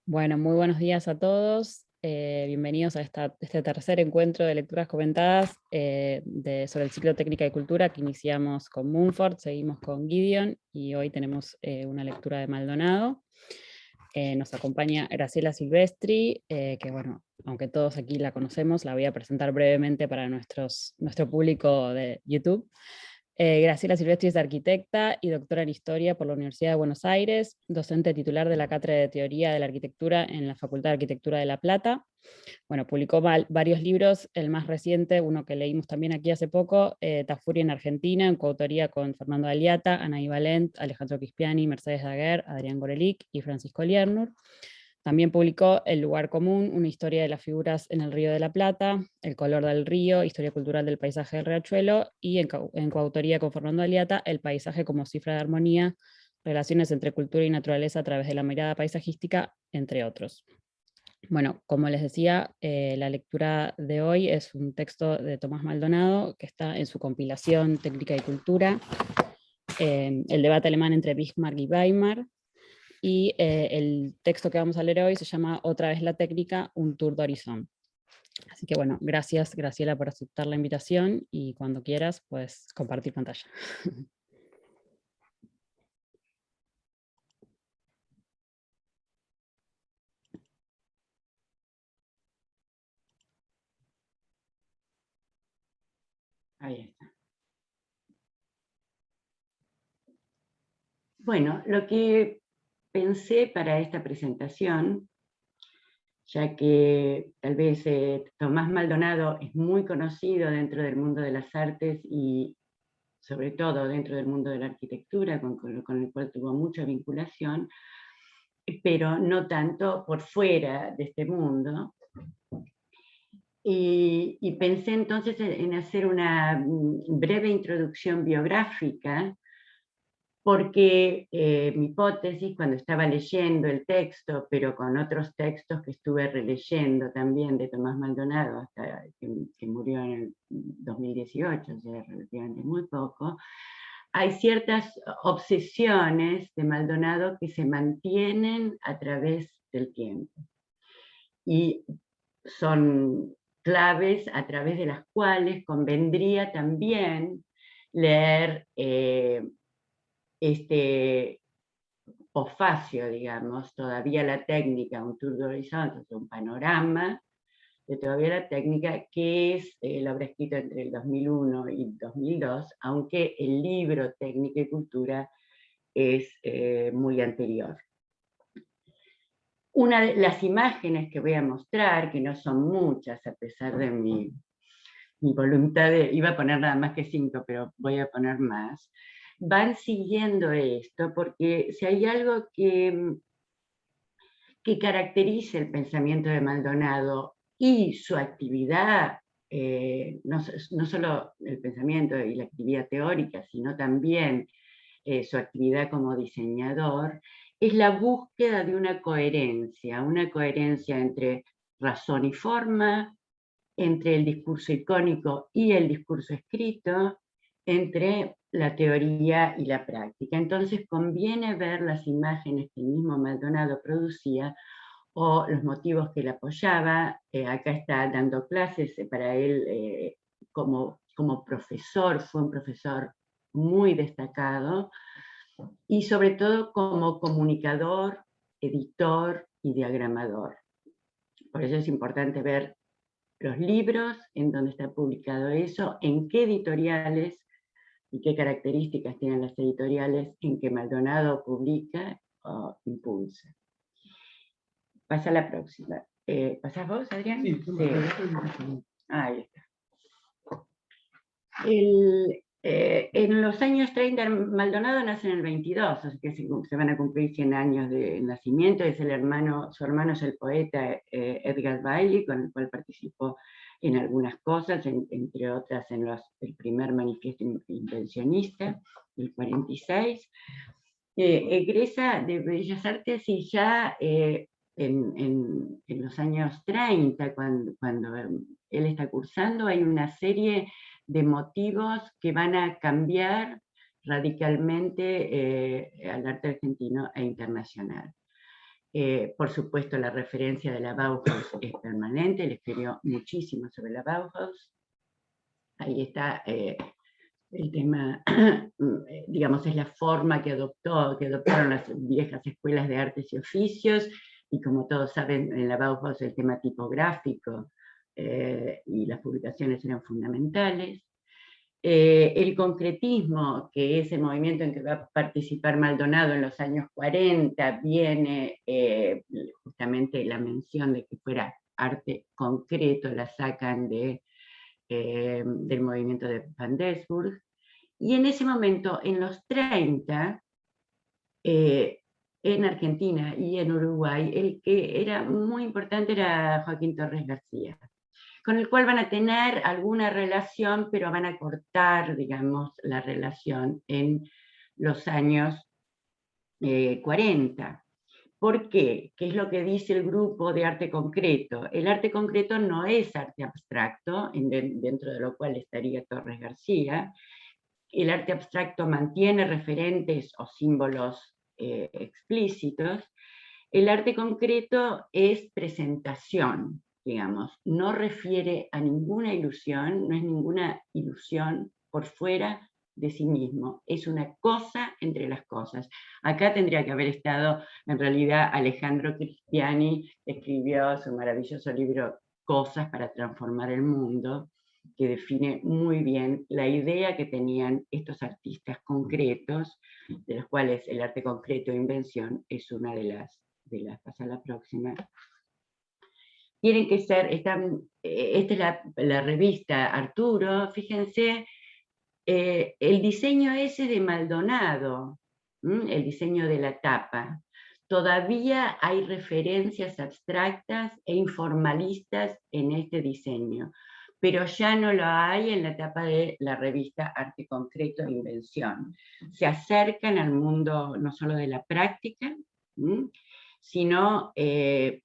Bueno, muy buenos días a todos. Bienvenidos a este tercer encuentro de lecturas comentadas sobre el ciclo Técnica y Cultura que iniciamos con Mumford, seguimos con Gideon y hoy tenemos una lectura de Maldonado. Nos acompaña Graciela Silvestri, que bueno, aunque todos aquí la conocemos, la voy a presentar brevemente para nuestro público de YouTube. Graciela Silvestri es arquitecta y doctora en Historia por la Universidad de Buenos Aires, docente titular de la Cátedra de Teoría de la Arquitectura en la Facultad de Arquitectura de La Plata. Bueno, publicó varios libros, el más reciente, uno que leímos también aquí hace poco, Tafuri en Argentina, en coautoría con Fernando Aliata, Anaí Valent, Alejandro Crispiani, Mercedes Daguer, Adrián Gorelick y Francisco Liernur. También publicó El lugar común, una historia de las figuras en el Río de la Plata, El color del río, historia cultural del paisaje del riachuelo, y en coautoría con Fernando Aliata, El paisaje como cifra de armonía, relaciones entre cultura y naturaleza a través de la mirada paisajística, entre otros. Bueno, como les decía, la lectura de hoy es un texto de Tomás Maldonado, que está en su compilación Técnica y Cultura, el debate alemán entre Bismarck y Weimar, y el texto que vamos a leer hoy se llama Otra vez la técnica, un tour de horizon. Así que bueno, gracias Graciela por aceptar la invitación y cuando quieras, pues compartir pantalla. Ahí está. Bueno, lo que pensé para esta presentación, ya que tal vez Tomás Maldonado es muy conocido dentro del mundo de las artes y sobre todo dentro del mundo de la arquitectura, con el cual tuvo mucha vinculación, pero no tanto por fuera de este mundo. Y pensé entonces en hacer una breve introducción biográfica, porque mi hipótesis, cuando estaba leyendo el texto, pero con otros textos que estuve releyendo también de Tomás Maldonado, hasta que murió en el 2018, o sea, relativamente muy poco, hay ciertas obsesiones de Maldonado que se mantienen a través del tiempo. Y son claves a través de las cuales convendría también leer este posfacio, digamos, todavía la técnica, un tour de horizontes, un panorama de todavía la técnica, que es la obra escrita entre el 2001 y 2002, aunque el libro Técnica y Cultura es muy anterior. Una de las imágenes que voy a mostrar, que no son muchas a pesar de mi voluntad iba a poner nada más que 5, pero voy a poner más, van siguiendo esto, porque si hay algo que caracteriza el pensamiento de Maldonado y su actividad, no solo el pensamiento y la actividad teórica, sino también su actividad como diseñador, es la búsqueda de una coherencia entre razón y forma, entre el discurso icónico y el discurso escrito, entre la teoría y la práctica. Entonces conviene ver las imágenes que el mismo Maldonado producía o los motivos que le apoyaba. Acá está dando clases para él como profesor, fue un profesor muy destacado, y sobre todo como comunicador, editor y diagramador. Por eso es importante ver los libros en donde está publicado eso, en qué editoriales y qué características tienen las editoriales en que Maldonado publica o impulsa. Pasa la próxima. ¿Pasás vos, Adrián? Sí, sí. Ahí está. En los años 30, Maldonado nace en el 22, así que se van a cumplir 100 años de nacimiento. Es su hermano es el poeta Edgar Bailey, con el cual participó en algunas cosas, entre otras en el primer manifiesto invencionista del 46. Egresa de Bellas Artes y ya en los años 30, cuando él está cursando, hay una serie de motivos que van a cambiar radicalmente al arte argentino e internacional. Por supuesto, la referencia de la Bauhaus es permanente, él escribió muchísimo sobre la Bauhaus. Ahí está el tema, digamos, es la forma que adoptaron las viejas escuelas de artes y oficios, y como todos saben, en la Bauhaus el tema tipográfico y las publicaciones eran fundamentales. El concretismo, que es el movimiento en que va a participar Maldonado en los años 40, viene justamente la mención de que fuera arte concreto, la sacan del movimiento de Van Desburg, y en ese momento, en los 30, en Argentina y en Uruguay, el que era muy importante era Joaquín Torres García, con el cual van a tener alguna relación, pero van a cortar, digamos, la relación en los años 40. ¿Por qué? ¿Qué es lo que dice el grupo de arte concreto? El arte concreto no es arte abstracto, dentro de lo cual estaría Torres García. El arte abstracto mantiene referentes o símbolos explícitos. El arte concreto es presentación, digamos, no refiere a ninguna ilusión, no es ninguna ilusión por fuera de sí mismo, es una cosa entre las cosas. Acá tendría que haber estado, en realidad, Alejandro Cristiani, escribió su maravilloso libro Cosas para transformar el mundo, que define muy bien la idea que tenían estos artistas concretos, de los cuales el arte concreto e invención es una de las pasa a la próxima. Tienen que ser, esta es la revista Arturo, fíjense, el diseño ese de Maldonado, el diseño de la tapa, todavía hay referencias abstractas e informalistas en este diseño, pero ya no lo hay en la tapa de la revista Arte Concreto e Invención. Se acercan al mundo no solo de la práctica, sino de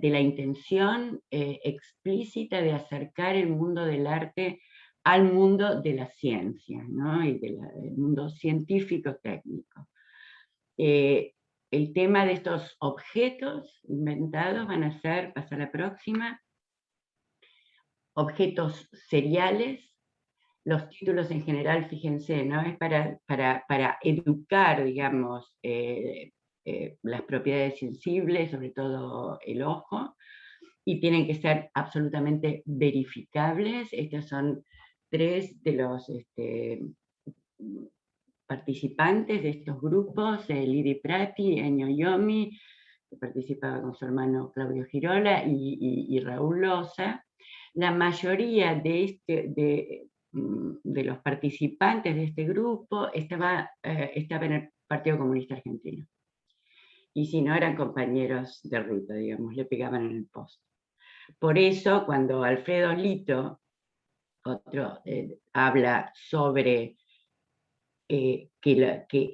la intención explícita de acercar el mundo del arte al mundo de la ciencia, ¿no? Y del mundo científico-técnico. El tema de estos objetos inventados van a ser, pasa a la próxima, objetos seriales. Los títulos en general, fíjense, ¿no? Es para educar, digamos, las propiedades sensibles, sobre todo el ojo, y tienen que ser absolutamente verificables. Estos son 3 de los participantes de estos grupos, Lidi Prati, Ennio Yomi, que participaba con su hermano Claudio Girola, y Raúl Loza. La mayoría de los participantes de este grupo estaba en el Partido Comunista Argentino. Y si no, eran compañeros de ruta, digamos, le pegaban en el poste. Por eso, cuando Alfredo Lito, otro, habla sobre que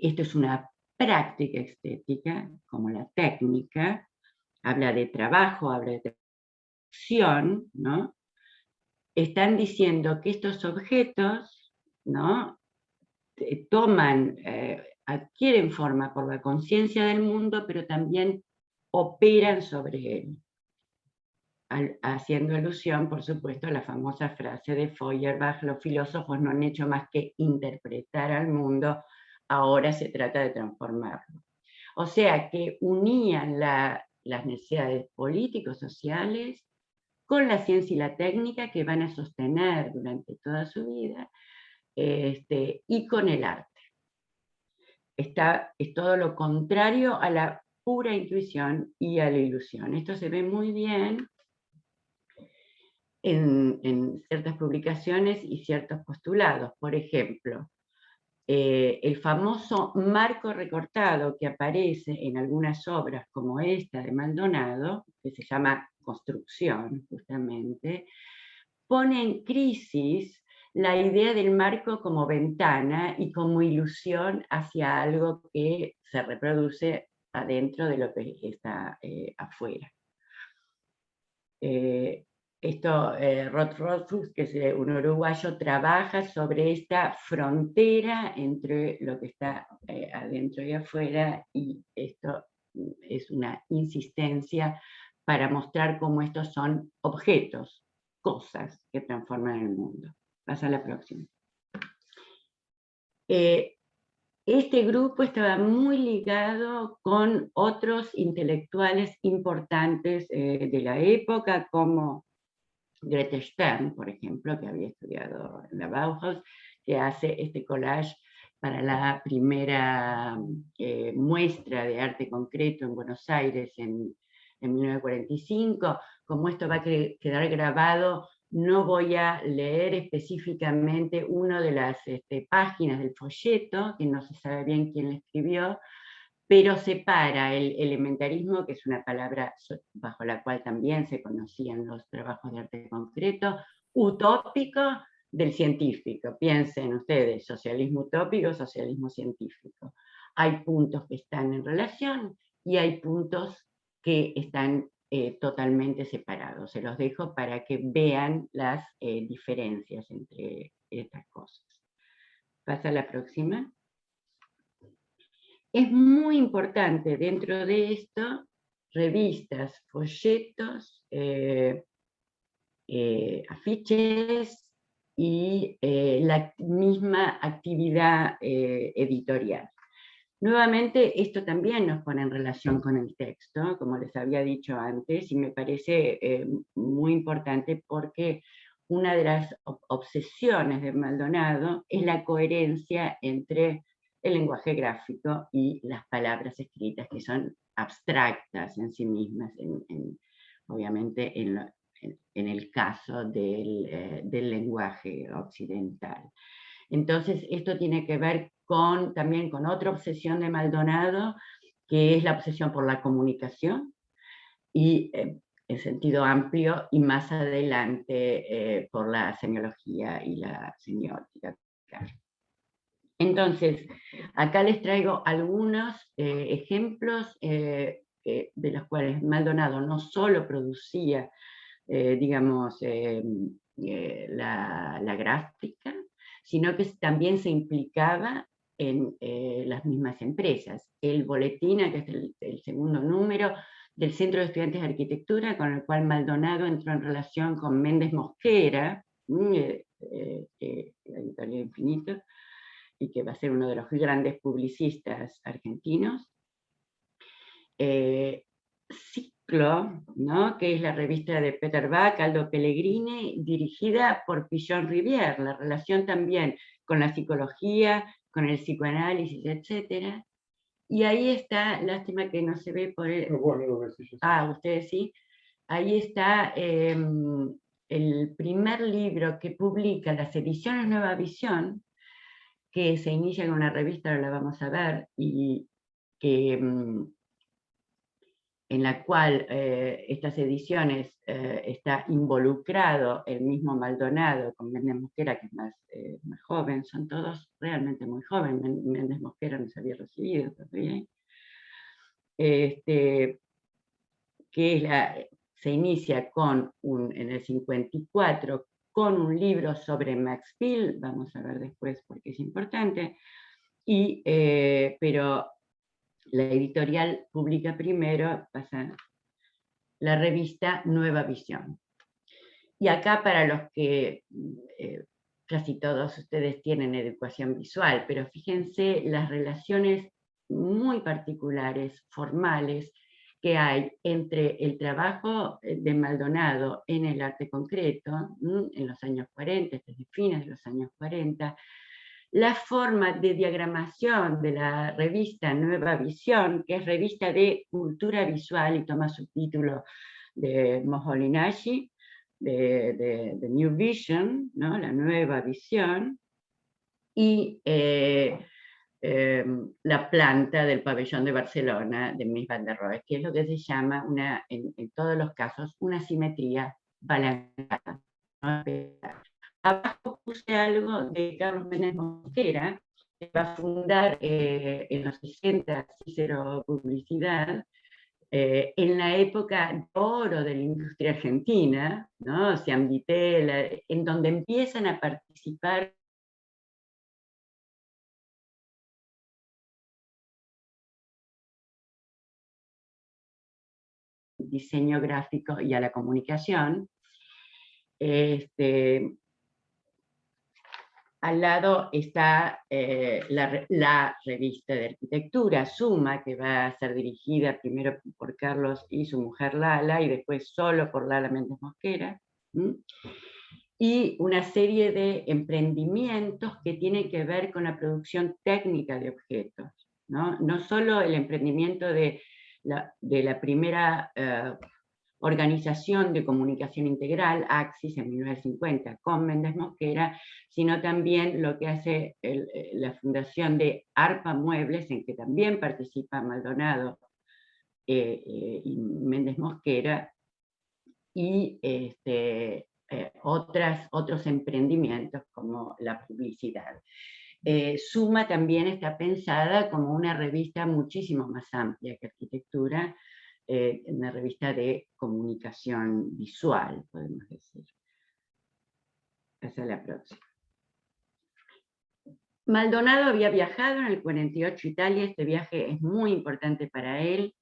esto es una práctica estética, como la técnica, habla de trabajo, habla de acción, ¿no? Están diciendo que estos objetos, ¿no? Toman, adquieren forma por la conciencia del mundo, pero también operan sobre él. Haciendo alusión, por supuesto, a la famosa frase de Feuerbach: los filósofos no han hecho más que interpretar al mundo, ahora se trata de transformarlo. O sea que unían las necesidades políticos, sociales, con la ciencia y la técnica que van a sostener durante toda su vida, y con el arte. Es todo lo contrario a la pura intuición y a la ilusión. Esto se ve muy bien en ciertas publicaciones y ciertos postulados. Por ejemplo, el famoso marco recortado que aparece en algunas obras como esta de Maldonado, que se llama Construcción, justamente, pone en crisis la idea del marco como ventana y como ilusión hacia algo que se reproduce adentro de lo que está afuera. Rod Rothfuss, que es un uruguayo, trabaja sobre esta frontera entre lo que está adentro y afuera, y esto es una insistencia para mostrar cómo estos son objetos, cosas que transforman el mundo. Pasa a la próxima. Este grupo estaba muy ligado con otros intelectuales importantes de la época, como Grete Stern, por ejemplo, que había estudiado en la Bauhaus, que hace este collage para la primera muestra de arte concreto en Buenos Aires en 1945. Como esto va a quedar grabado, no voy a leer específicamente una de las páginas del folleto, que no se sabe bien quién le escribió, pero separa el elementarismo, que es una palabra bajo la cual también se conocían los trabajos de arte concreto, utópico del científico. Piensen ustedes, socialismo utópico, socialismo científico. Hay puntos que están en relación y hay puntos que están totalmente separados. Se los dejo para que vean las diferencias entre estas cosas. Pasa a la próxima. Es muy importante dentro de esto, revistas, folletos, afiches y la misma actividad editorial. Nuevamente, esto también nos pone en relación con el texto, como les había dicho antes, y me parece muy importante porque una de las obsesiones de Maldonado es la coherencia entre el lenguaje gráfico y las palabras escritas, que son abstractas en sí mismas, obviamente en el caso del lenguaje occidental. Entonces, esto tiene que ver también con otra obsesión de Maldonado, que es la obsesión por la comunicación, y en sentido amplio, y más adelante por la semiología y la semiótica. Entonces, acá les traigo algunos ejemplos de los cuales Maldonado no solo producía, digamos, la gráfica, sino que también se implicaba en las mismas empresas. El boletín, que es el segundo número, del Centro de Estudiantes de Arquitectura, con el cual Maldonado entró en relación con Méndez Mosquera, Editorial Infinito, y que va a ser uno de los grandes publicistas argentinos. Ciclo, ¿no? Que es la revista de Peter Bach, Aldo Pellegrini, dirigida por Pichon Rivière, la relación también con la psicología, con el psicoanálisis, etc. Y ahí está, lástima que no se ve por el... ustedes sí. Ahí está el primer libro que publica las ediciones Nueva Visión, que se inicia en una revista, ahora la vamos a ver, y que en la cual estas ediciones está involucrado el mismo Maldonado con Méndez Mosquera, que es más joven, son todos realmente muy jóvenes. Méndez Mosquera no se había recibido todavía. Se inicia en el 54 con un libro sobre Max Bill, vamos a ver después porque es importante, pero la editorial publica primero, pasa la revista Nueva Visión. Y acá, para los que casi todos ustedes tienen educación visual, pero fíjense las relaciones muy particulares, formales, que hay entre el trabajo de Maldonado en el arte concreto, en los años 40, desde fines de los años 40, la forma de diagramación de la revista Nueva Visión, que es revista de cultura visual y toma su título de Moholy-Nagy, de New Vision, ¿no? La nueva visión, y la planta del pabellón de Barcelona de Mies van der Rohe, que es lo que se llama, en todos los casos, una simetría balanceada, ¿no? Abajo puse algo de Carlos Méndez Mosquera, que va a fundar en los 60 Cícero Publicidad, en la época de oro de la industria argentina, ¿no? Ciambitel, en donde empiezan a participar diseño gráfico y a la comunicación. Al lado está la revista de arquitectura, Suma, que va a ser dirigida primero por Carlos y su mujer Lala, y después solo por Lala Méndez Mosquera. Y una serie de emprendimientos que tienen que ver con la producción técnica de objetos. No solo el emprendimiento de la primera Organización de Comunicación Integral, Axis, en 1950, con Méndez Mosquera, sino también lo que hace la fundación de ARPA Muebles, en que también participa Maldonado y Méndez Mosquera, y otros emprendimientos como la publicidad. Suma también está pensada como una revista muchísimo más amplia que arquitectura, una revista de comunicación visual, podemos decir. Esa es la próxima. Maldonado había viajado en el 48 a Italia, este viaje es muy importante para él,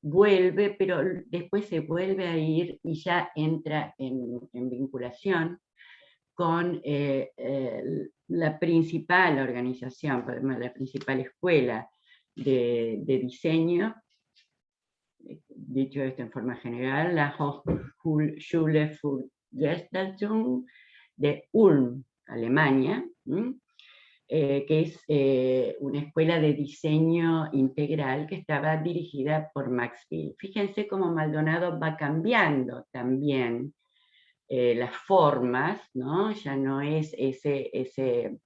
vuelve, pero después se vuelve a ir y ya entra en vinculación con la principal organización, la principal escuela de diseño, dicho esto en forma general, la Hochschule für Gestaltung de Ulm, Alemania, que es una escuela de diseño integral que estaba dirigida por Max Bill. Fíjense cómo Maldonado va cambiando también las formas, ¿no? Ya no es ese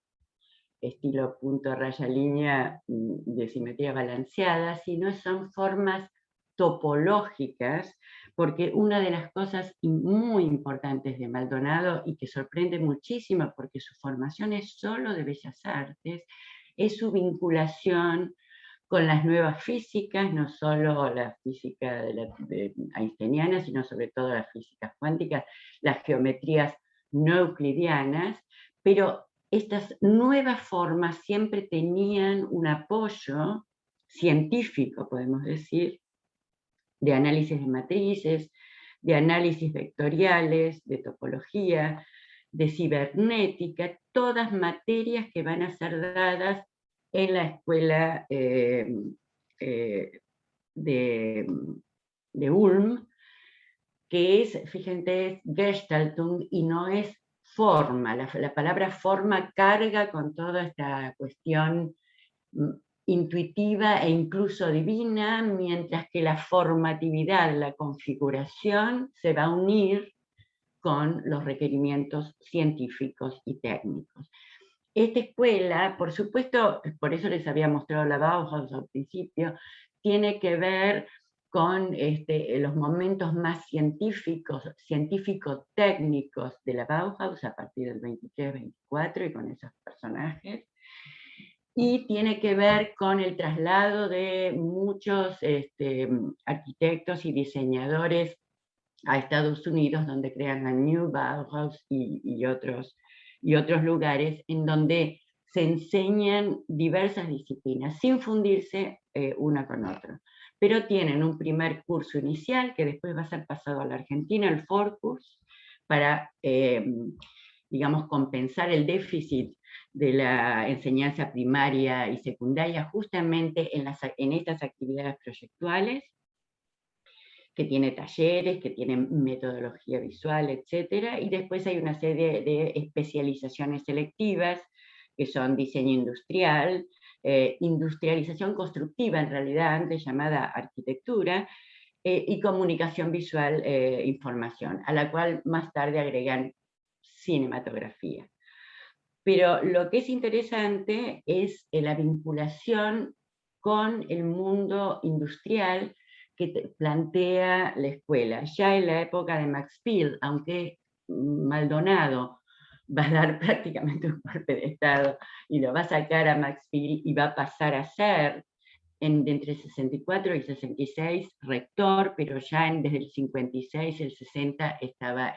estilo punto raya línea de simetría balanceada, sino son formas topológicas, porque una de las cosas muy importantes de Maldonado, y que sorprende muchísimo porque su formación es solo de Bellas Artes, es su vinculación con las nuevas físicas, no solo la física einsteiniana, sino sobre todo las físicas cuánticas, las geometrías no euclidianas, pero estas nuevas formas siempre tenían un apoyo científico, podemos decir, de análisis de matrices, de análisis vectoriales, de topología, de cibernética, todas materias que van a ser dadas en la escuela de Ulm, que es, fíjense, es Gestaltung y no es forma. La palabra forma carga con toda esta cuestión intuitiva e incluso divina, mientras que la formatividad, la configuración, se va a unir con los requerimientos científicos y técnicos. Esta escuela, por supuesto, por eso les había mostrado la Bauhaus al principio, tiene que ver con los momentos más científico-técnicos de la Bauhaus a partir del 23-24 y con esos personajes, y tiene que ver con el traslado de muchos arquitectos y diseñadores a Estados Unidos, donde crean la New Bauhaus y otros lugares en donde se enseñan diversas disciplinas, sin fundirse una con otra. Pero tienen un primer curso inicial, que después va a ser pasado a la Argentina, el Forkurs, para, digamos, compensar el déficit de la enseñanza primaria y secundaria, justamente en estas actividades proyectuales, que tiene talleres, que tienen metodología visual, etc. Y después hay una serie de especializaciones selectivas, que son diseño industrial, industrialización constructiva, en realidad antes llamada arquitectura, y comunicación visual, información, a la cual más tarde agregan cinematografía. Pero lo que es interesante es la vinculación con el mundo industrial que plantea la escuela. Ya en la época de Max Bill, aunque Maldonado va a dar prácticamente un golpe de Estado y lo va a sacar a Max Bill y va a pasar a ser entre 64 y 66 rector, pero ya desde el 56 y el 60 estaba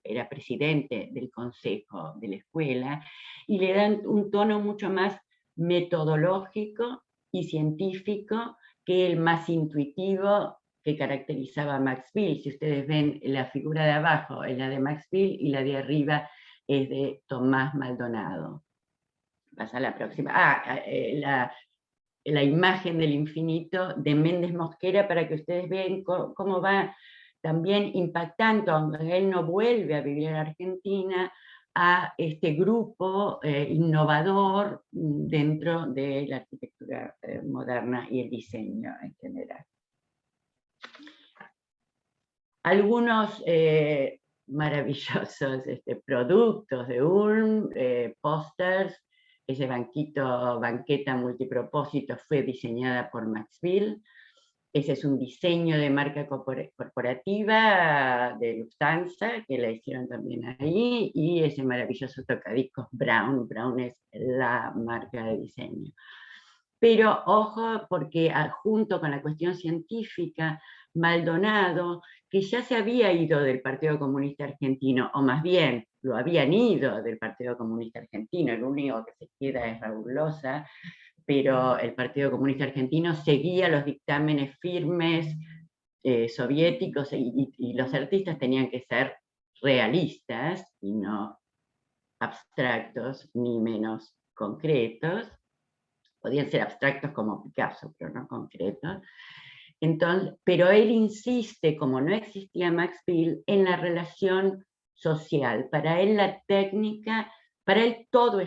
era presidente del consejo de la escuela, y le dan un tono mucho más metodológico y científico que el más intuitivo que caracterizaba a Max Bill. Si ustedes ven la figura de abajo, es la de Max Bill, y la de arriba es de Tomás Maldonado. Pasa a la próxima. La imagen del infinito de Méndez Mosquera, para que ustedes vean cómo va también impactando, aunque él no vuelve a vivir en Argentina, a este grupo innovador dentro de la arquitectura moderna y el diseño en general. Algunos maravillosos productos de Ulm, pósters. Ese banqueta multipropósito fue diseñada por Max Bill. Ese es un diseño de marca corporativa de Lufthansa, que la hicieron también ahí, y ese maravilloso tocadiscos Braun. Braun es la marca de diseño. Pero ojo, porque junto con la cuestión científica, Maldonado, que ya se había ido del Partido Comunista Argentino, o más bien lo habían ido del Partido Comunista Argentino, el único que se queda es Raúl Loza, pero el Partido Comunista Argentino seguía los dictámenes firmes soviéticos, y los artistas tenían que ser realistas y no abstractos ni menos concretos. Podían ser abstractos como Picasso, pero no concretos. Entonces, pero él insiste, como no existía Max Bill, en la relación social. Para él la técnica, para él todo,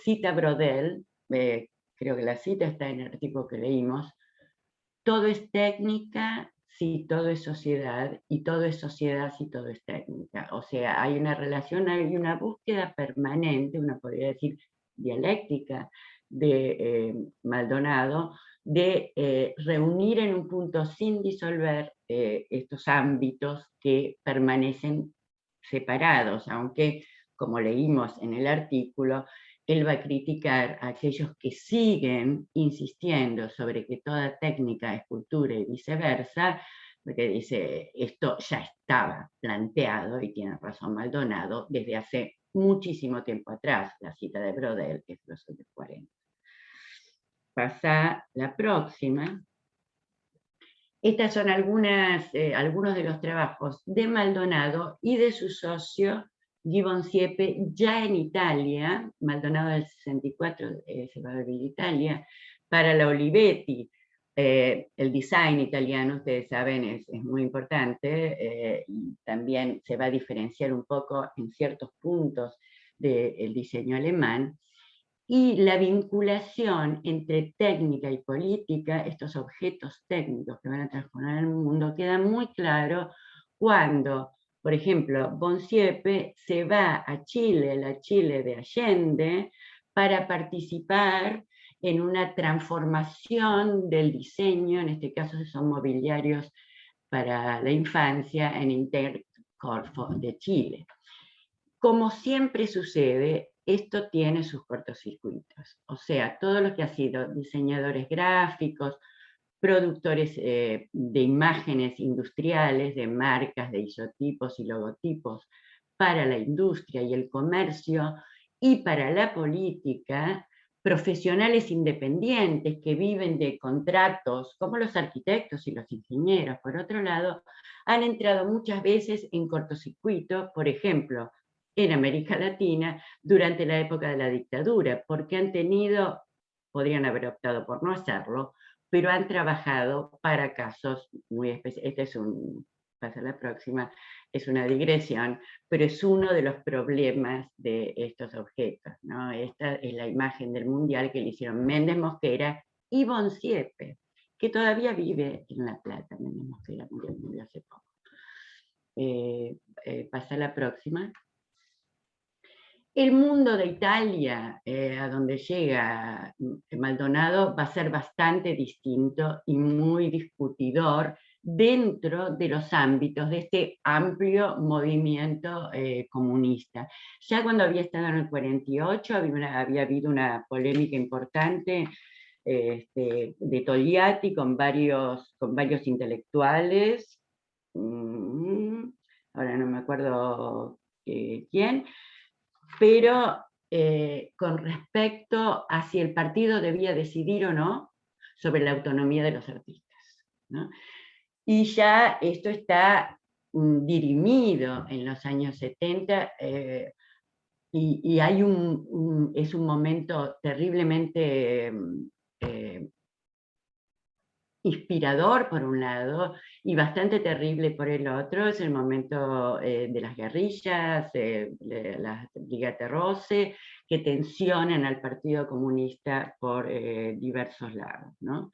cita Brodel, creo que la cita está en el artículo que leímos, todo es técnica si todo es sociedad, y todo es sociedad si todo es técnica. O sea, hay una relación, hay una búsqueda permanente, una podría decir dialéctica, de Maldonado, de reunir en un punto sin disolver estos ámbitos que permanecen separados, aunque, como leímos en el artículo, él va a criticar a aquellos que siguen insistiendo sobre que toda técnica es cultura y viceversa, porque dice, esto ya estaba planteado, y tiene razón Maldonado, desde hace muchísimo tiempo atrás, la cita de Brodel, que es de los años 40. Pasa la próxima. Estas son algunos de los trabajos de Maldonado y de su socio Gibbon Siepe, ya en Italia. Maldonado del 64 se va a vivir a Italia, para la Olivetti. El design italiano, ustedes saben, es muy importante, y también se va a diferenciar un poco en ciertos puntos del diseño alemán. Y la vinculación entre técnica y política, estos objetos técnicos que van a transformar el mundo, queda muy claro cuando, por ejemplo, Bonsiepe se va a Chile, la Chile de Allende, para participar en una transformación del diseño, en este caso son mobiliarios para la infancia, en Intercorfo de Chile. Como siempre sucede, esto tiene sus cortocircuitos. O sea, todo lo que ha sido diseñadores gráficos, productores de imágenes industriales, de marcas, de isotipos y logotipos para la industria y el comercio, y para la política, profesionales independientes que viven de contratos, como los arquitectos y los ingenieros, por otro lado, han entrado muchas veces en cortocircuito, por ejemplo, en América Latina, durante la época de la dictadura, porque podrían haber optado por no hacerlo, pero han trabajado para casos muy especiales. Pasa la próxima, es una digresión, pero es uno de los problemas de estos objetos, ¿no? Esta es la imagen del Mundial que le hicieron Méndez Mosquera y Bonsiepe, que todavía vive en La Plata. Méndez Mosquera murió hace poco. Pasa la próxima. El mundo de Italia, a donde llega Maldonado, va a ser bastante distinto y muy discutidor dentro de los ámbitos de este amplio movimiento comunista. Ya cuando había estado en el 48 había habido una polémica importante de Togliatti con varios intelectuales, ahora no me acuerdo quién, pero con respecto a si el partido debía decidir o no sobre la autonomía de los artistas, ¿no? Y ya esto está dirimido en los años 70, y hay es un momento terriblemente inspirador por un lado y bastante terrible por el otro. Es el momento de las guerrillas, de las Brigate Rosse, que tensionan al Partido Comunista por diversos lados, ¿no?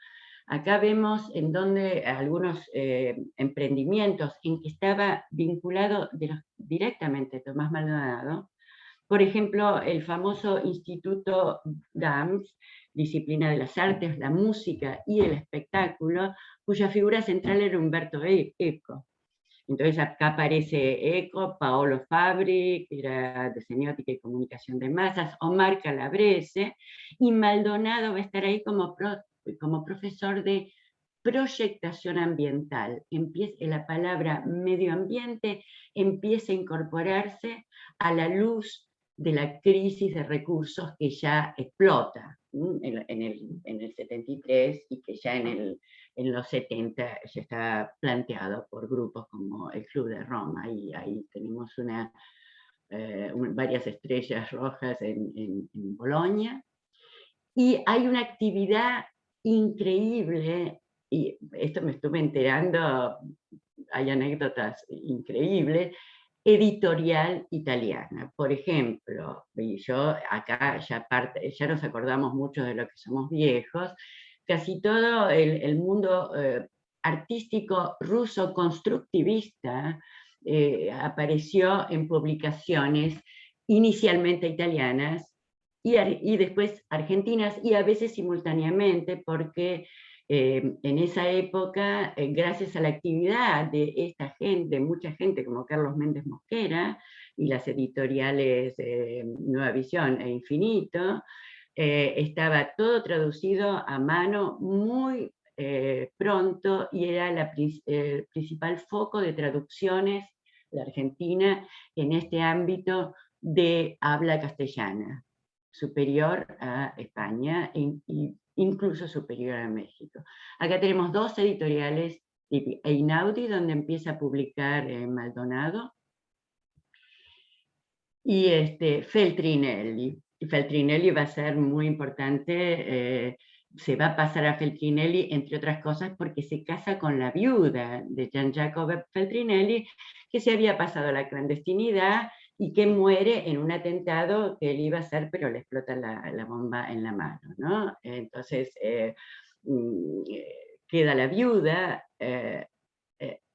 Acá vemos en donde algunos emprendimientos en que estaba vinculado directamente Tomás Maldonado. Por ejemplo, el famoso Instituto DAMS, Disciplina de las Artes, la Música y el Espectáculo, cuya figura central era Umberto Eco. Entonces acá aparece Eco, Paolo Fabri, que era de semiótica y comunicación de masas, Omar Calabrese, y Maldonado va a estar ahí como profesor de proyectación ambiental. La palabra medio ambiente empieza a incorporarse a la luz de la crisis de recursos que ya explota en el 73 y que ya en los 70 ya está planteado por grupos como el Club de Roma, y ahí tenemos varias estrellas rojas en Bolonia. Y hay una actividad increíble, y esto me estuve enterando, hay anécdotas increíbles, editorial italiana. Por ejemplo, y yo acá ya nos acordamos mucho de lo que somos viejos, casi todo el mundo artístico ruso constructivista apareció en publicaciones inicialmente italianas y después argentinas, y a veces simultáneamente, porque en esa época, gracias a la actividad de esta gente, mucha gente como Carlos Méndez Mosquera y las editoriales Nueva Visión e Infinito, estaba todo traducido a mano muy pronto, y era el principal foco de traducciones de Argentina en este ámbito de habla castellana, superior a España e incluso superior a México. Acá tenemos dos editoriales, Einaudi, donde empieza a publicar Maldonado, y Feltrinelli. Y Feltrinelli va a ser muy importante, se va a pasar a Feltrinelli, entre otras cosas, porque se casa con la viuda de Gian Jacopo Feltrinelli, que se había pasado a la clandestinidad y que muere en un atentado que él iba a hacer, pero le explota la bomba en la mano, ¿no? Entonces, queda la viuda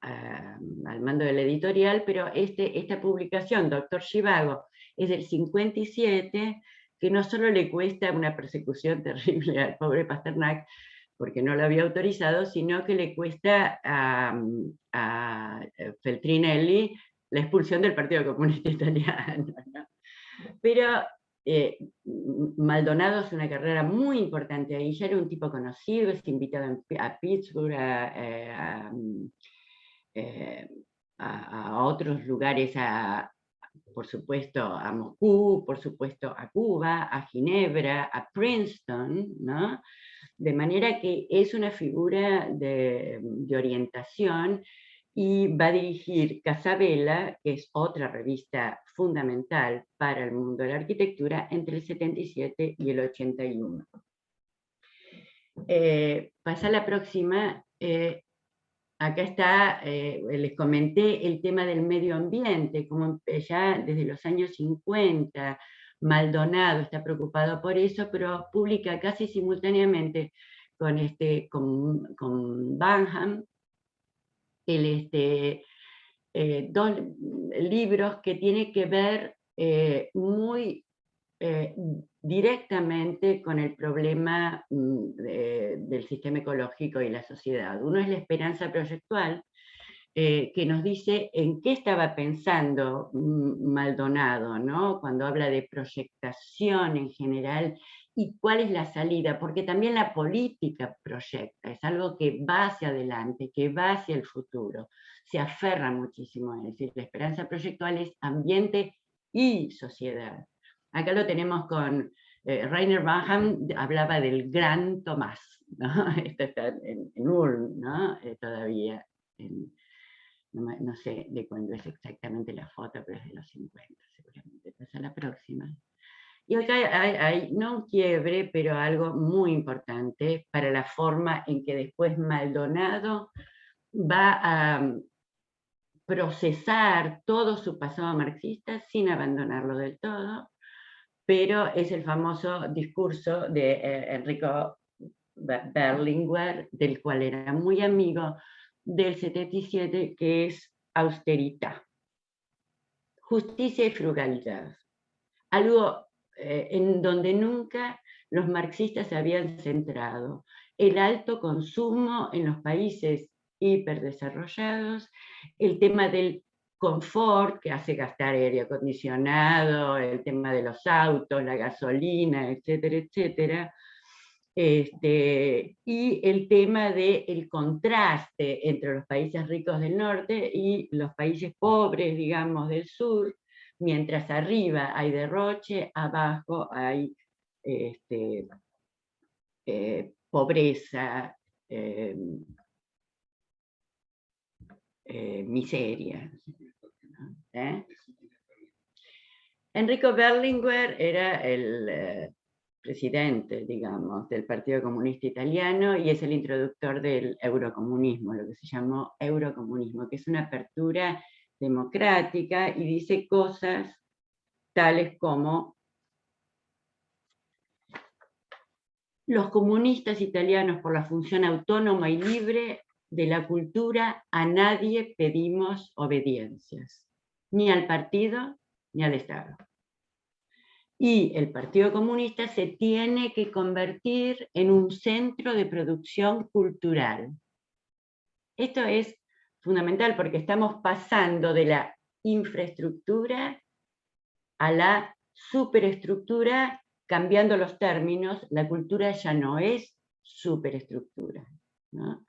al mando de la editorial, pero esta publicación, Doctor Zhivago, es del 57, que no solo le cuesta una persecución terrible al pobre Pasternak, porque no lo había autorizado, sino que le cuesta a Feltrinelli la expulsión del Partido Comunista Italiano, ¿no? Pero Maldonado es una carrera muy importante ahí, ya era un tipo conocido, es invitado a Pittsburgh, a otros lugares, por supuesto a Moscú, por supuesto a Cuba, a Ginebra, a Princeton, ¿no? De manera que es una figura de orientación, y va a dirigir Casabella, que es otra revista fundamental para el mundo de la arquitectura, entre el 77 y el 81. Pasa a la próxima. Acá está, les comenté el tema del medio ambiente, como ya desde los años 50 Maldonado está preocupado por eso, pero publica casi simultáneamente con Banham dos libros que tienen que ver muy directamente con el problema del sistema ecológico y la sociedad. Uno es La Esperanza Proyectual, que nos dice en qué estaba pensando Maldonado, ¿no? Cuando habla de proyectación en general y cuál es la salida, porque también la política proyecta, es algo que va hacia adelante, que va hacia el futuro, se aferra muchísimo a decir, la esperanza proyectual es ambiente y sociedad. Acá lo tenemos con Rainer Banham, hablaba del gran Tomás, ¿no? Esto está en Ulm, ¿no? Todavía. no sé de cuándo es exactamente la foto, pero es de los 50, seguramente. Pasa la próxima. Y acá hay no un quiebre, pero algo muy importante para la forma en que después Maldonado va a procesar todo su pasado marxista sin abandonarlo del todo, pero es el famoso discurso de Enrico Berlinguer, del cual era muy amigo, del 77, que es austeridad, justicia y frugalidad. Algo en donde nunca los marxistas se habían centrado. El alto consumo en los países hiperdesarrollados, el tema del confort que hace gastar aire acondicionado, el tema de los autos, la gasolina, etcétera, etcétera. Y el tema del contraste entre los países ricos del norte y los países pobres, digamos, del sur, mientras arriba hay derroche, abajo hay pobreza, miseria. Enrico Berlinguer era el presidente, digamos, del Partido Comunista Italiano y es el introductor del eurocomunismo, lo que se llamó eurocomunismo, que es una apertura democrática y dice cosas tales como: los comunistas italianos, por la función autónoma y libre de la cultura, a nadie pedimos obediencias, ni al partido ni al Estado. Y el Partido Comunista se tiene que convertir en un centro de producción cultural. Esto es fundamental porque estamos pasando de la infraestructura a la superestructura, cambiando los términos. La cultura ya no es superestructura, ¿no?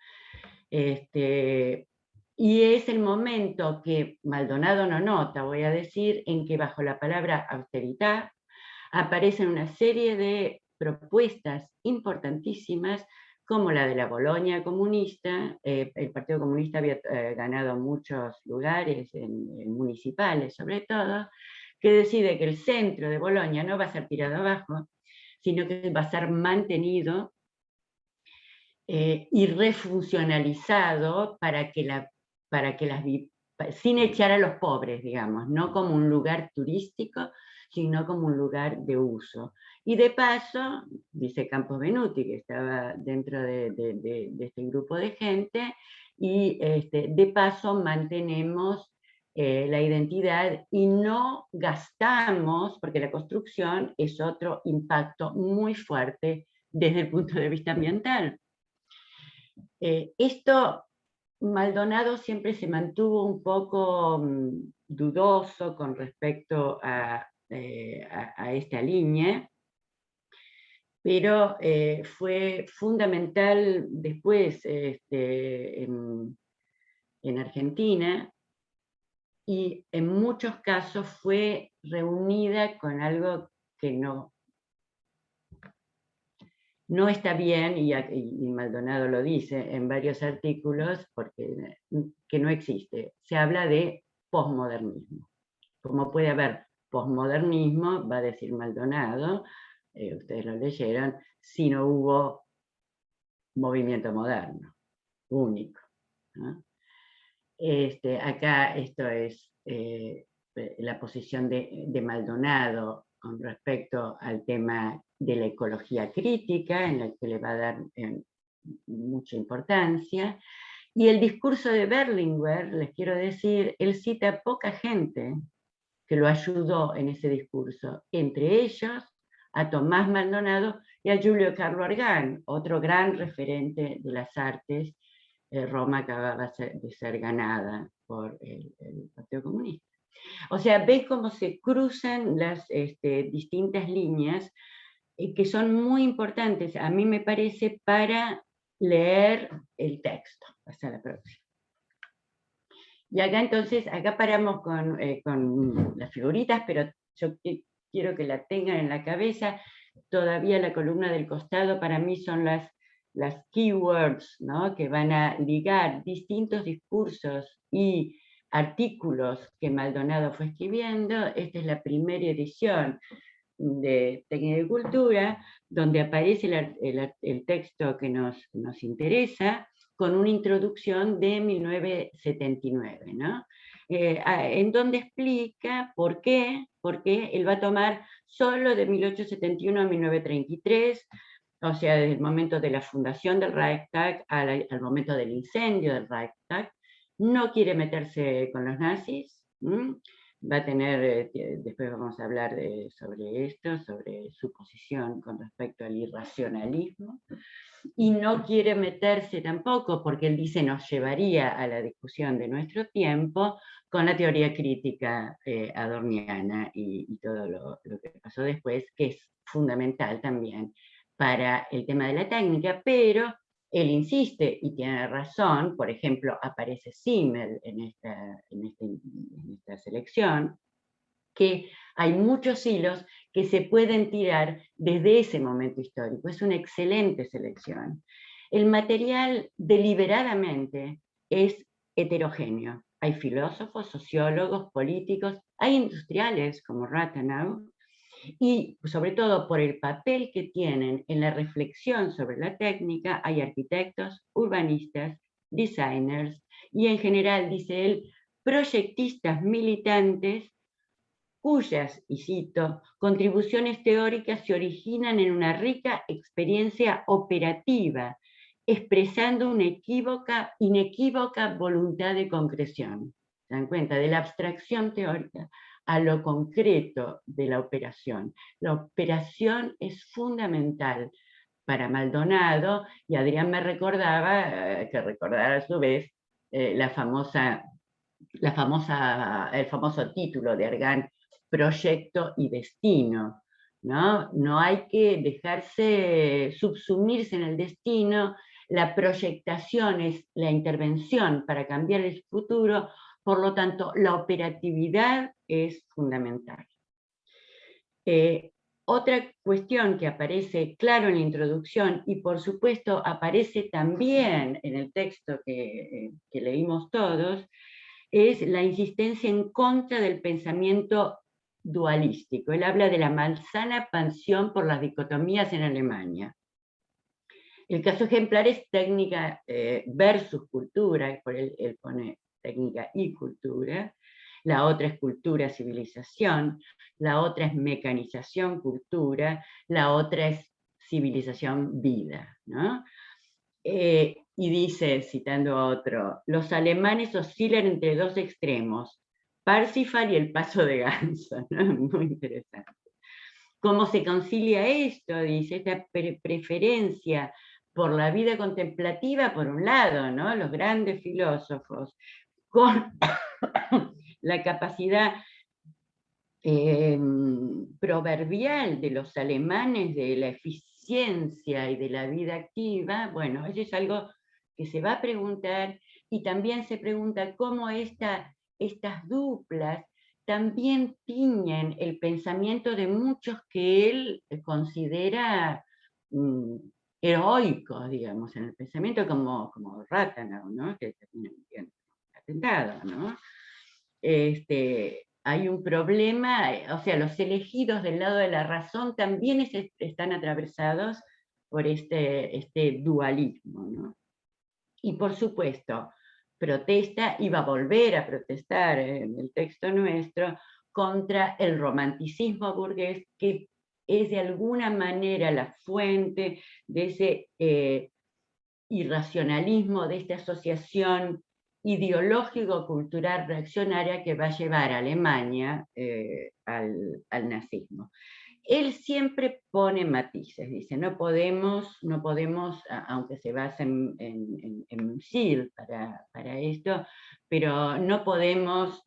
Y es el momento que Maldonado no nota, voy a decir, en que bajo la palabra austeridad aparecen una serie de propuestas importantísimas, como la de la Bolonia comunista. El Partido Comunista había ganado muchos lugares en municipales, sobre todo, que decide que el centro de Bolonia no va a ser tirado abajo, sino que va a ser mantenido y refuncionalizado sin echar a los pobres, digamos, no como un lugar turístico, sino como un lugar de uso. Y de paso, dice Campos Benuti, que estaba dentro de este grupo de gente, y de paso mantenemos la identidad y no gastamos, porque la construcción es otro impacto muy fuerte desde el punto de vista ambiental. Esto, Maldonado siempre se mantuvo un poco dudoso con respecto a esta línea, pero fue fundamental después en Argentina, y en muchos casos fue reunida con algo que no está bien, y Maldonado lo dice en varios artículos, porque que no existe. Se habla de posmodernismo. Como puede haber posmodernismo, va a decir Maldonado, ustedes lo leyeron, si no hubo movimiento moderno, único, ¿no? Acá esto es la posición de Maldonado con respecto al tema de la ecología crítica, en la que le va a dar mucha importancia. Y el discurso de Berlinguer, les quiero decir, él cita a poca gente que lo ayudó en ese discurso, entre ellos a Tomás Maldonado y a Giulio Carlo Argan, otro gran referente de las artes. Roma acababa de ser ganada por el Partido Comunista. O sea, ves cómo se cruzan las distintas líneas que son muy importantes, a mí me parece, para leer el texto. Hasta la próxima. Y acá entonces, acá paramos con las figuritas, pero yo quiero que la tengan en la cabeza. Todavía la columna del costado para mí son las las keywords, ¿no?, que van a ligar distintos discursos y artículos que Maldonado fue escribiendo. Esta es la primera edición de Técnica y Cultura, donde aparece el texto que nos interesa, con una introducción de 1979, ¿no? En donde explica por qué él va a tomar solo de 1871 a 1933, o sea, desde el momento de la fundación del Reichstag al momento del incendio del Reichstag. No quiere meterse con los nazis, va a tener, después vamos a hablar sobre esto, sobre su posición con respecto al irracionalismo, y no quiere meterse tampoco, porque él dice nos llevaría a la discusión de nuestro tiempo, con la teoría crítica adorniana y todo lo que pasó después, que es fundamental también para el tema de la técnica, pero él insiste, y tiene razón. Por ejemplo, aparece Simmel en esta selección, que hay muchos hilos que se pueden tirar desde ese momento histórico. Es una excelente selección. El material deliberadamente es heterogéneo. Hay filósofos, sociólogos, políticos, hay industriales como Rathenau, y sobre todo por el papel que tienen en la reflexión sobre la técnica, hay arquitectos, urbanistas, designers y en general, dice él, proyectistas militantes cuyas, y cito, contribuciones teóricas se originan en una rica experiencia operativa, expresando una inequívoca voluntad de concreción. ¿Se dan cuenta? De la abstracción teórica a lo concreto de la operación. La operación es fundamental para Maldonado, y Adrián me recordaba, que recordar a su vez, el famoso título de Argan, Proyecto y Destino, ¿no? No hay que dejarse subsumirse en el destino. La proyectación es la intervención para cambiar el futuro, por lo tanto, la operatividad es fundamental. Otra cuestión que aparece claro en la introducción, y por supuesto aparece también en el texto que leímos todos, es la insistencia en contra del pensamiento dualístico. Él habla de la malsana pasión por las dicotomías en Alemania. El caso ejemplar es técnica versus cultura, por él pone técnica y cultura. La otra es cultura, civilización. La otra es mecanización, cultura. La otra es civilización, vida, ¿no? Y dice, citando a otro, los alemanes oscilan entre dos extremos, Parsifal y el paso de ganso, ¿no? Muy interesante. ¿Cómo se concilia esto? Dice, esta preferencia por la vida contemplativa, por un lado, ¿no?, los grandes filósofos, con la capacidad proverbial de los alemanes de la eficiencia y de la vida activa. Bueno, eso es algo que se va a preguntar, y también se pregunta cómo estas duplas también tiñen el pensamiento de muchos que él considera heroicos, digamos, en el pensamiento, como Rathenau, ¿no?, que termina bien atentado, ¿no? Hay un problema, o sea, los elegidos del lado de la razón también están atravesados por este dualismo, ¿no? Y por supuesto, protesta, y va a volver a protestar en el texto nuestro, contra el romanticismo burgués, que es de alguna manera la fuente de ese irracionalismo, de esta asociación ideológico-cultural reaccionaria que va a llevar a Alemania al nazismo. Él siempre pone matices, dice, no podemos, aunque se basa en Schill para esto, pero no podemos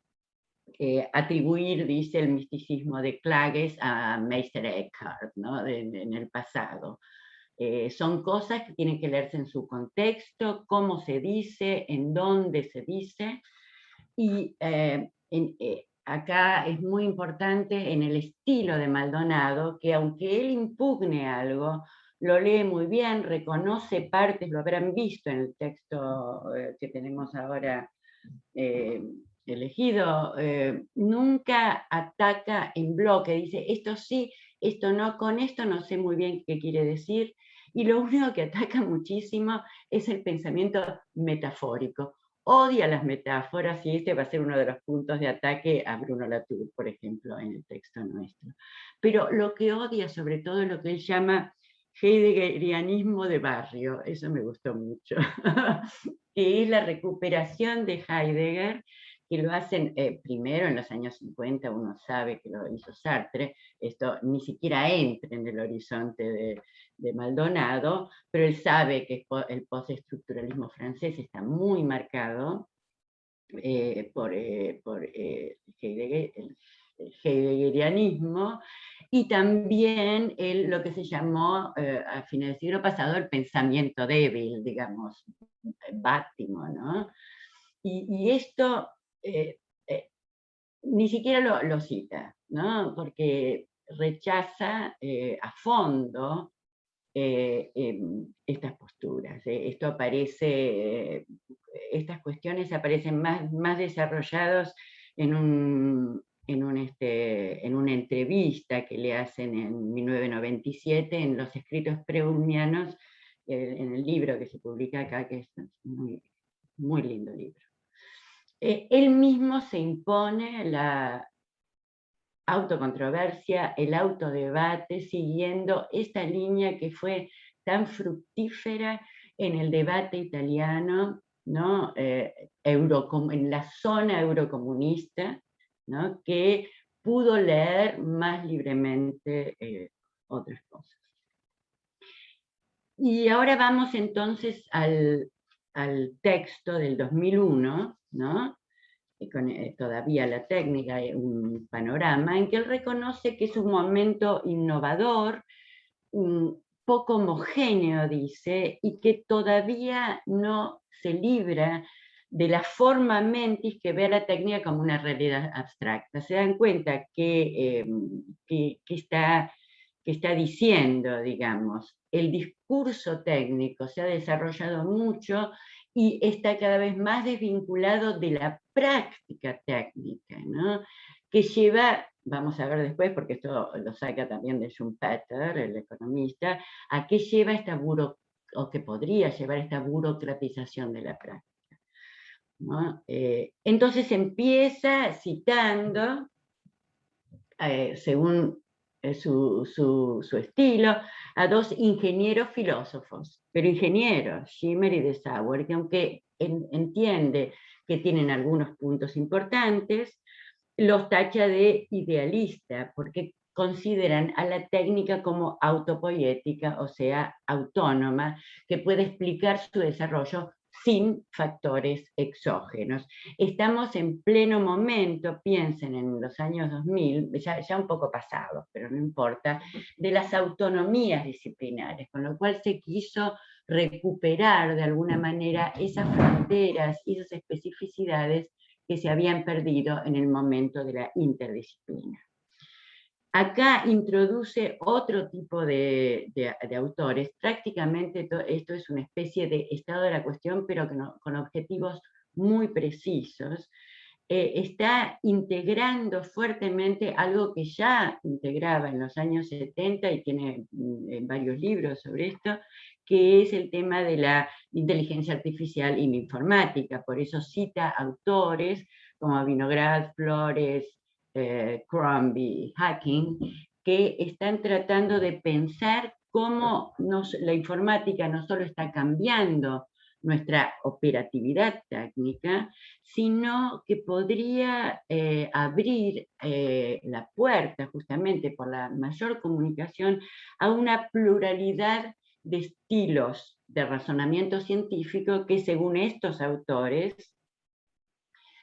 atribuir, dice, el misticismo de Klages a Meister Eckhart, ¿no?, en el pasado. Son cosas que tienen que leerse en su contexto, cómo se dice, en dónde se dice, y acá es muy importante en el estilo de Maldonado, que aunque él impugne algo, lo lee muy bien, reconoce partes, lo habrán visto en el texto que tenemos ahora elegido, nunca ataca en bloque, dice esto sí, esto no, con esto no sé muy bien qué quiere decir, y lo único que ataca muchísimo es el pensamiento metafórico. Odia las metáforas, y este va a ser uno de los puntos de ataque a Bruno Latour, por ejemplo, en el texto nuestro. Pero lo que odia sobre todo es lo que él llama heideggerianismo de barrio, eso me gustó mucho, que es la recuperación de Heidegger, que lo hacen primero en los años 50, uno sabe que lo hizo Sartre, esto ni siquiera entra en el horizonte de Maldonado, pero él sabe que el postestructuralismo francés está muy marcado por Heidegger, el heideggerianismo, y también lo que se llamó a fines del siglo pasado el pensamiento débil, digamos, Bátimo, ¿no? Y esto ni siquiera lo cita, ¿no? Porque rechaza a fondo estas posturas. Esto aparece, estas cuestiones aparecen más desarrollados en en una entrevista que le hacen en 1997 en los escritos preumianos, en el libro que se publica acá, que es muy lindo libro. Él mismo se impone la autocontroversia, el autodebate, siguiendo esta línea que fue tan fructífera en el debate italiano, ¿no? En la zona eurocomunista, ¿no? Que pudo leer más libremente otras cosas. Y ahora vamos entonces al texto del 2001, ¿no? Con todavía la técnica, un panorama, en que él reconoce que es un momento innovador, un poco homogéneo, dice, y que todavía no se libra de la forma mentis que ve a la técnica como una realidad abstracta. Se dan cuenta que está diciendo, digamos, el discurso técnico se ha desarrollado mucho y está cada vez más desvinculado de la práctica técnica, ¿no? Que lleva, vamos a ver después, porque esto lo saca también de Schumpeter, el economista, a qué lleva o que podría llevar esta burocratización de la práctica, ¿no? Entonces empieza citando, según su estilo, a dos ingenieros filósofos, pero ingenieros, Schimmer y Dessauer, que aunque entiende que tienen algunos puntos importantes, los tacha de idealista, porque consideran a la técnica como autopoética, o sea, autónoma, que puede explicar su desarrollo sin factores exógenos. Estamos en pleno momento, piensen en los años 2000, ya un poco pasados, pero no importa, de las autonomías disciplinares, con lo cual se quiso recuperar de alguna manera esas fronteras y esas especificidades que se habían perdido en el momento de la interdisciplina. Acá introduce otro tipo de autores, prácticamente esto es una especie de estado de la cuestión, pero con objetivos muy precisos. Está integrando fuertemente algo que ya integraba en los años 70 y tiene varios libros sobre esto, que es el tema de la inteligencia artificial y la informática. Por eso cita autores como Vinograd, Flores, Crombie, Hacking, que están tratando de pensar cómo la informática no solo está cambiando nuestra operatividad técnica, sino que podría abrir la puerta, justamente por la mayor comunicación, a una pluralidad de estilos de razonamiento científico que, según estos autores,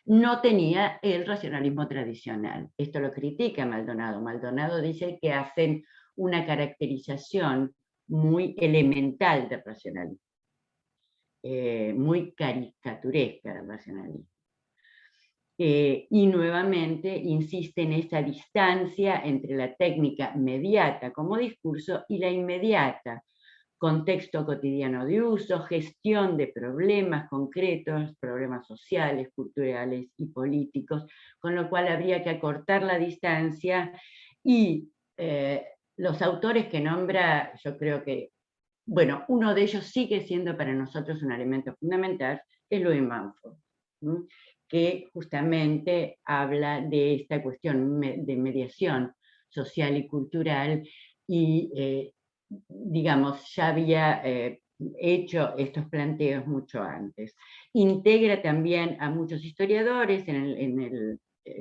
no tenía el racionalismo tradicional. Esto lo critica Maldonado. Maldonado dice que hacen una caracterización muy elemental del racionalismo, muy caricaturesca del racionalismo. Y nuevamente insiste en esa distancia entre la técnica mediata como discurso y la inmediata contexto cotidiano de uso, gestión de problemas concretos, problemas sociales, culturales y políticos, con lo cual habría que acortar la distancia y los autores que nombra, yo creo que, bueno, uno de ellos sigue siendo para nosotros un elemento fundamental, es Louis Mumford, que justamente habla de esta cuestión de mediación social y cultural y digamos, ya había hecho estos planteos mucho antes. Integra también a muchos historiadores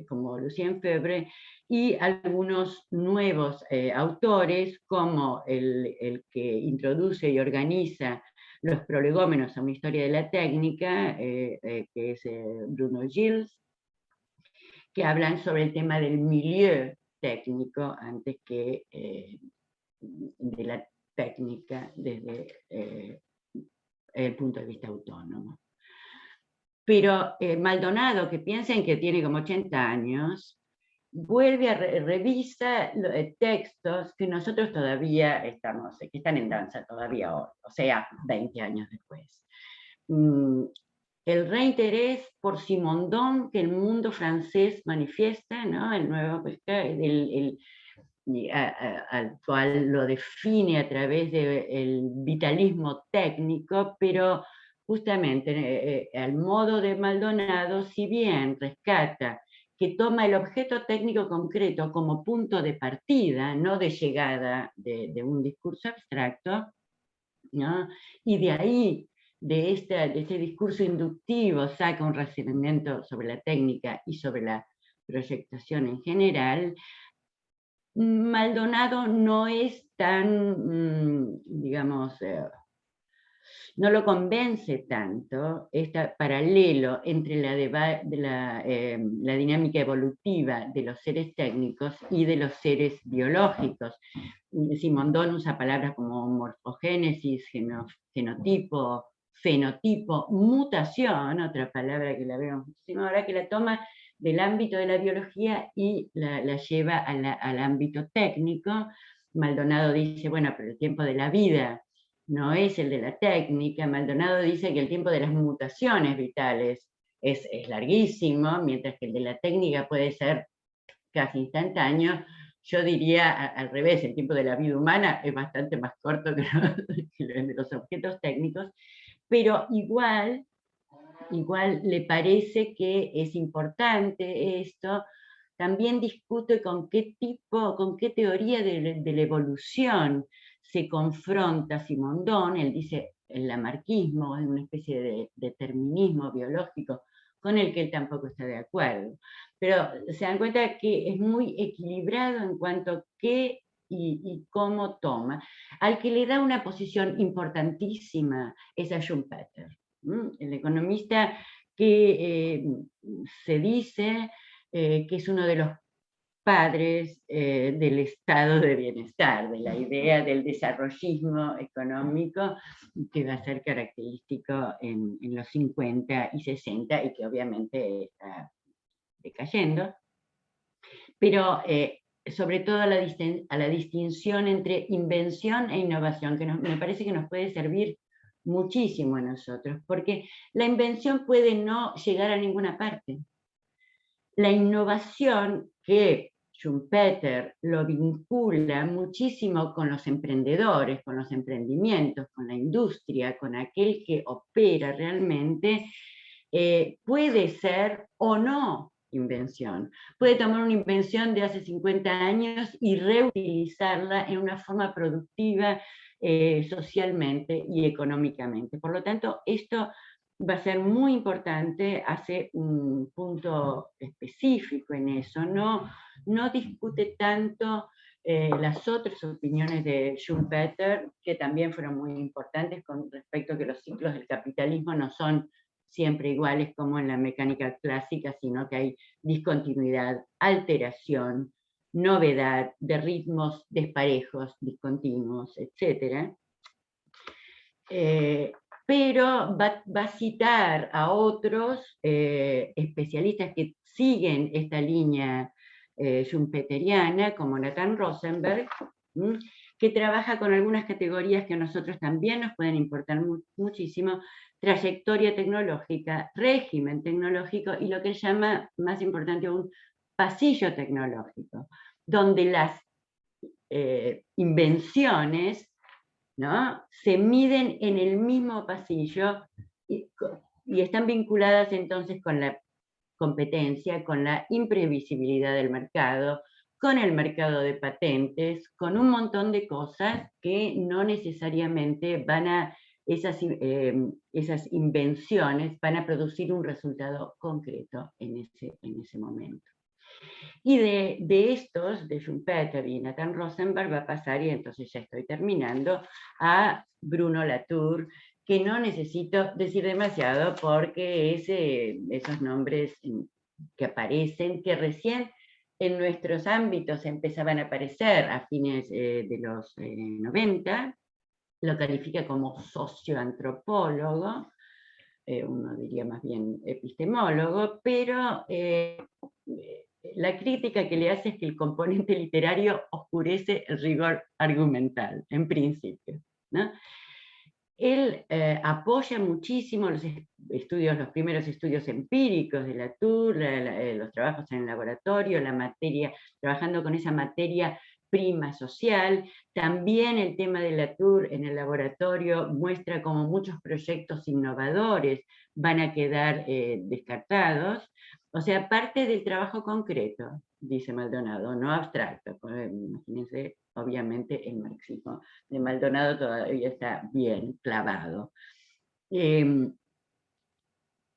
como Lucien Febvre y algunos nuevos autores, como el que introduce y organiza los prolegómenos a una historia de la técnica, que es Bruno Gilles, que hablan sobre el tema del milieu técnico antes que de la técnica desde el punto de vista autónomo. Pero Maldonado, que piensen que tiene como 80 años, vuelve a revisa textos que nosotros todavía estamos, que están en danza todavía hoy, o sea, 20 años después. El reinterés por Simondon que el mundo francés manifiesta, ¿no? El nuevo, al cual lo define a través del vitalismo técnico, pero justamente al modo de Maldonado, si bien rescata que toma el objeto técnico concreto como punto de partida, no de llegada de un discurso abstracto, ¿no? Y de ahí, de este discurso inductivo, saca un razonamiento sobre la técnica y sobre la proyectación en general. Maldonado no es tan, digamos, no lo convence tanto este paralelo entre la dinámica evolutiva de los seres técnicos y de los seres biológicos. Simondon usa palabras como morfogénesis, genotipo, fenotipo, mutación, otra palabra que la vemos muchísimo ahora, que la toma del ámbito de la biología y la lleva al ámbito técnico. Maldonado dice, bueno, pero el tiempo de la vida no es el de la técnica. Maldonado dice que el tiempo de las mutaciones vitales es larguísimo, mientras que el de la técnica puede ser casi instantáneo. Yo diría al revés, el tiempo de la vida humana es bastante más corto que el de los objetos técnicos, pero igual le parece que es importante esto. También discute con qué teoría de la evolución se confronta Simondon. Él dice el lamarquismo, es una especie de determinismo biológico con el que él tampoco está de acuerdo. Pero se dan cuenta que es muy equilibrado en cuanto a qué y cómo toma. Al que le da una posición importantísima es a Schumpeter, el economista que se dice que es uno de los padres del estado de bienestar, de la idea del desarrollismo económico que va a ser característico en los 50 y 60 y que obviamente está decayendo, pero sobre todo a la distinción entre invención e innovación, que me parece que nos puede servir muchísimo a nosotros, porque la invención puede no llegar a ninguna parte. La innovación, que Schumpeter lo vincula muchísimo con los emprendedores, con los emprendimientos, con la industria, con aquel que opera realmente, puede ser o no invención. Puede tomar una invención de hace 50 años y reutilizarla en una forma productiva socialmente y económicamente. Por lo tanto, esto va a ser muy importante, hace un punto específico en eso, no discute tanto las otras opiniones de Schumpeter, que también fueron muy importantes con respecto a que los ciclos del capitalismo no son siempre iguales como en la mecánica clásica, sino que hay discontinuidad, alteración, novedad, de ritmos desparejos, discontinuos, etc. Pero va a citar a otros especialistas que siguen esta línea schumpeteriana, como Nathan Rosenberg, que trabaja con algunas categorías que a nosotros también nos pueden importar muchísimo: trayectoria tecnológica, régimen tecnológico y lo que él llama, más importante aún, pasillo tecnológico, donde las invenciones, ¿no?, se miden en el mismo pasillo y están vinculadas entonces con la competencia, con la imprevisibilidad del mercado, con el mercado de patentes, con un montón de cosas que no necesariamente esas invenciones van a producir un resultado concreto en ese momento. Y de estos, de Schumpeter y Nathan Rosenberg, va a pasar, y entonces ya estoy terminando, a Bruno Latour, que no necesito decir demasiado porque esos nombres que aparecen, que recién en nuestros ámbitos empezaban a aparecer a fines de los 90, lo califica como socioantropólogo, uno diría más bien epistemólogo, pero la crítica que le hace es que el componente literario oscurece el rigor argumental, en principio, ¿no? Él apoya muchísimo los primeros estudios empíricos de Latour, los trabajos en el laboratorio, trabajando con esa materia prima social. También el tema de Latour en el laboratorio muestra cómo muchos proyectos innovadores van a quedar descartados. O sea, parte del trabajo concreto, dice Maldonado, no abstracto. Imagínense, obviamente, el marxismo de Maldonado todavía está bien clavado.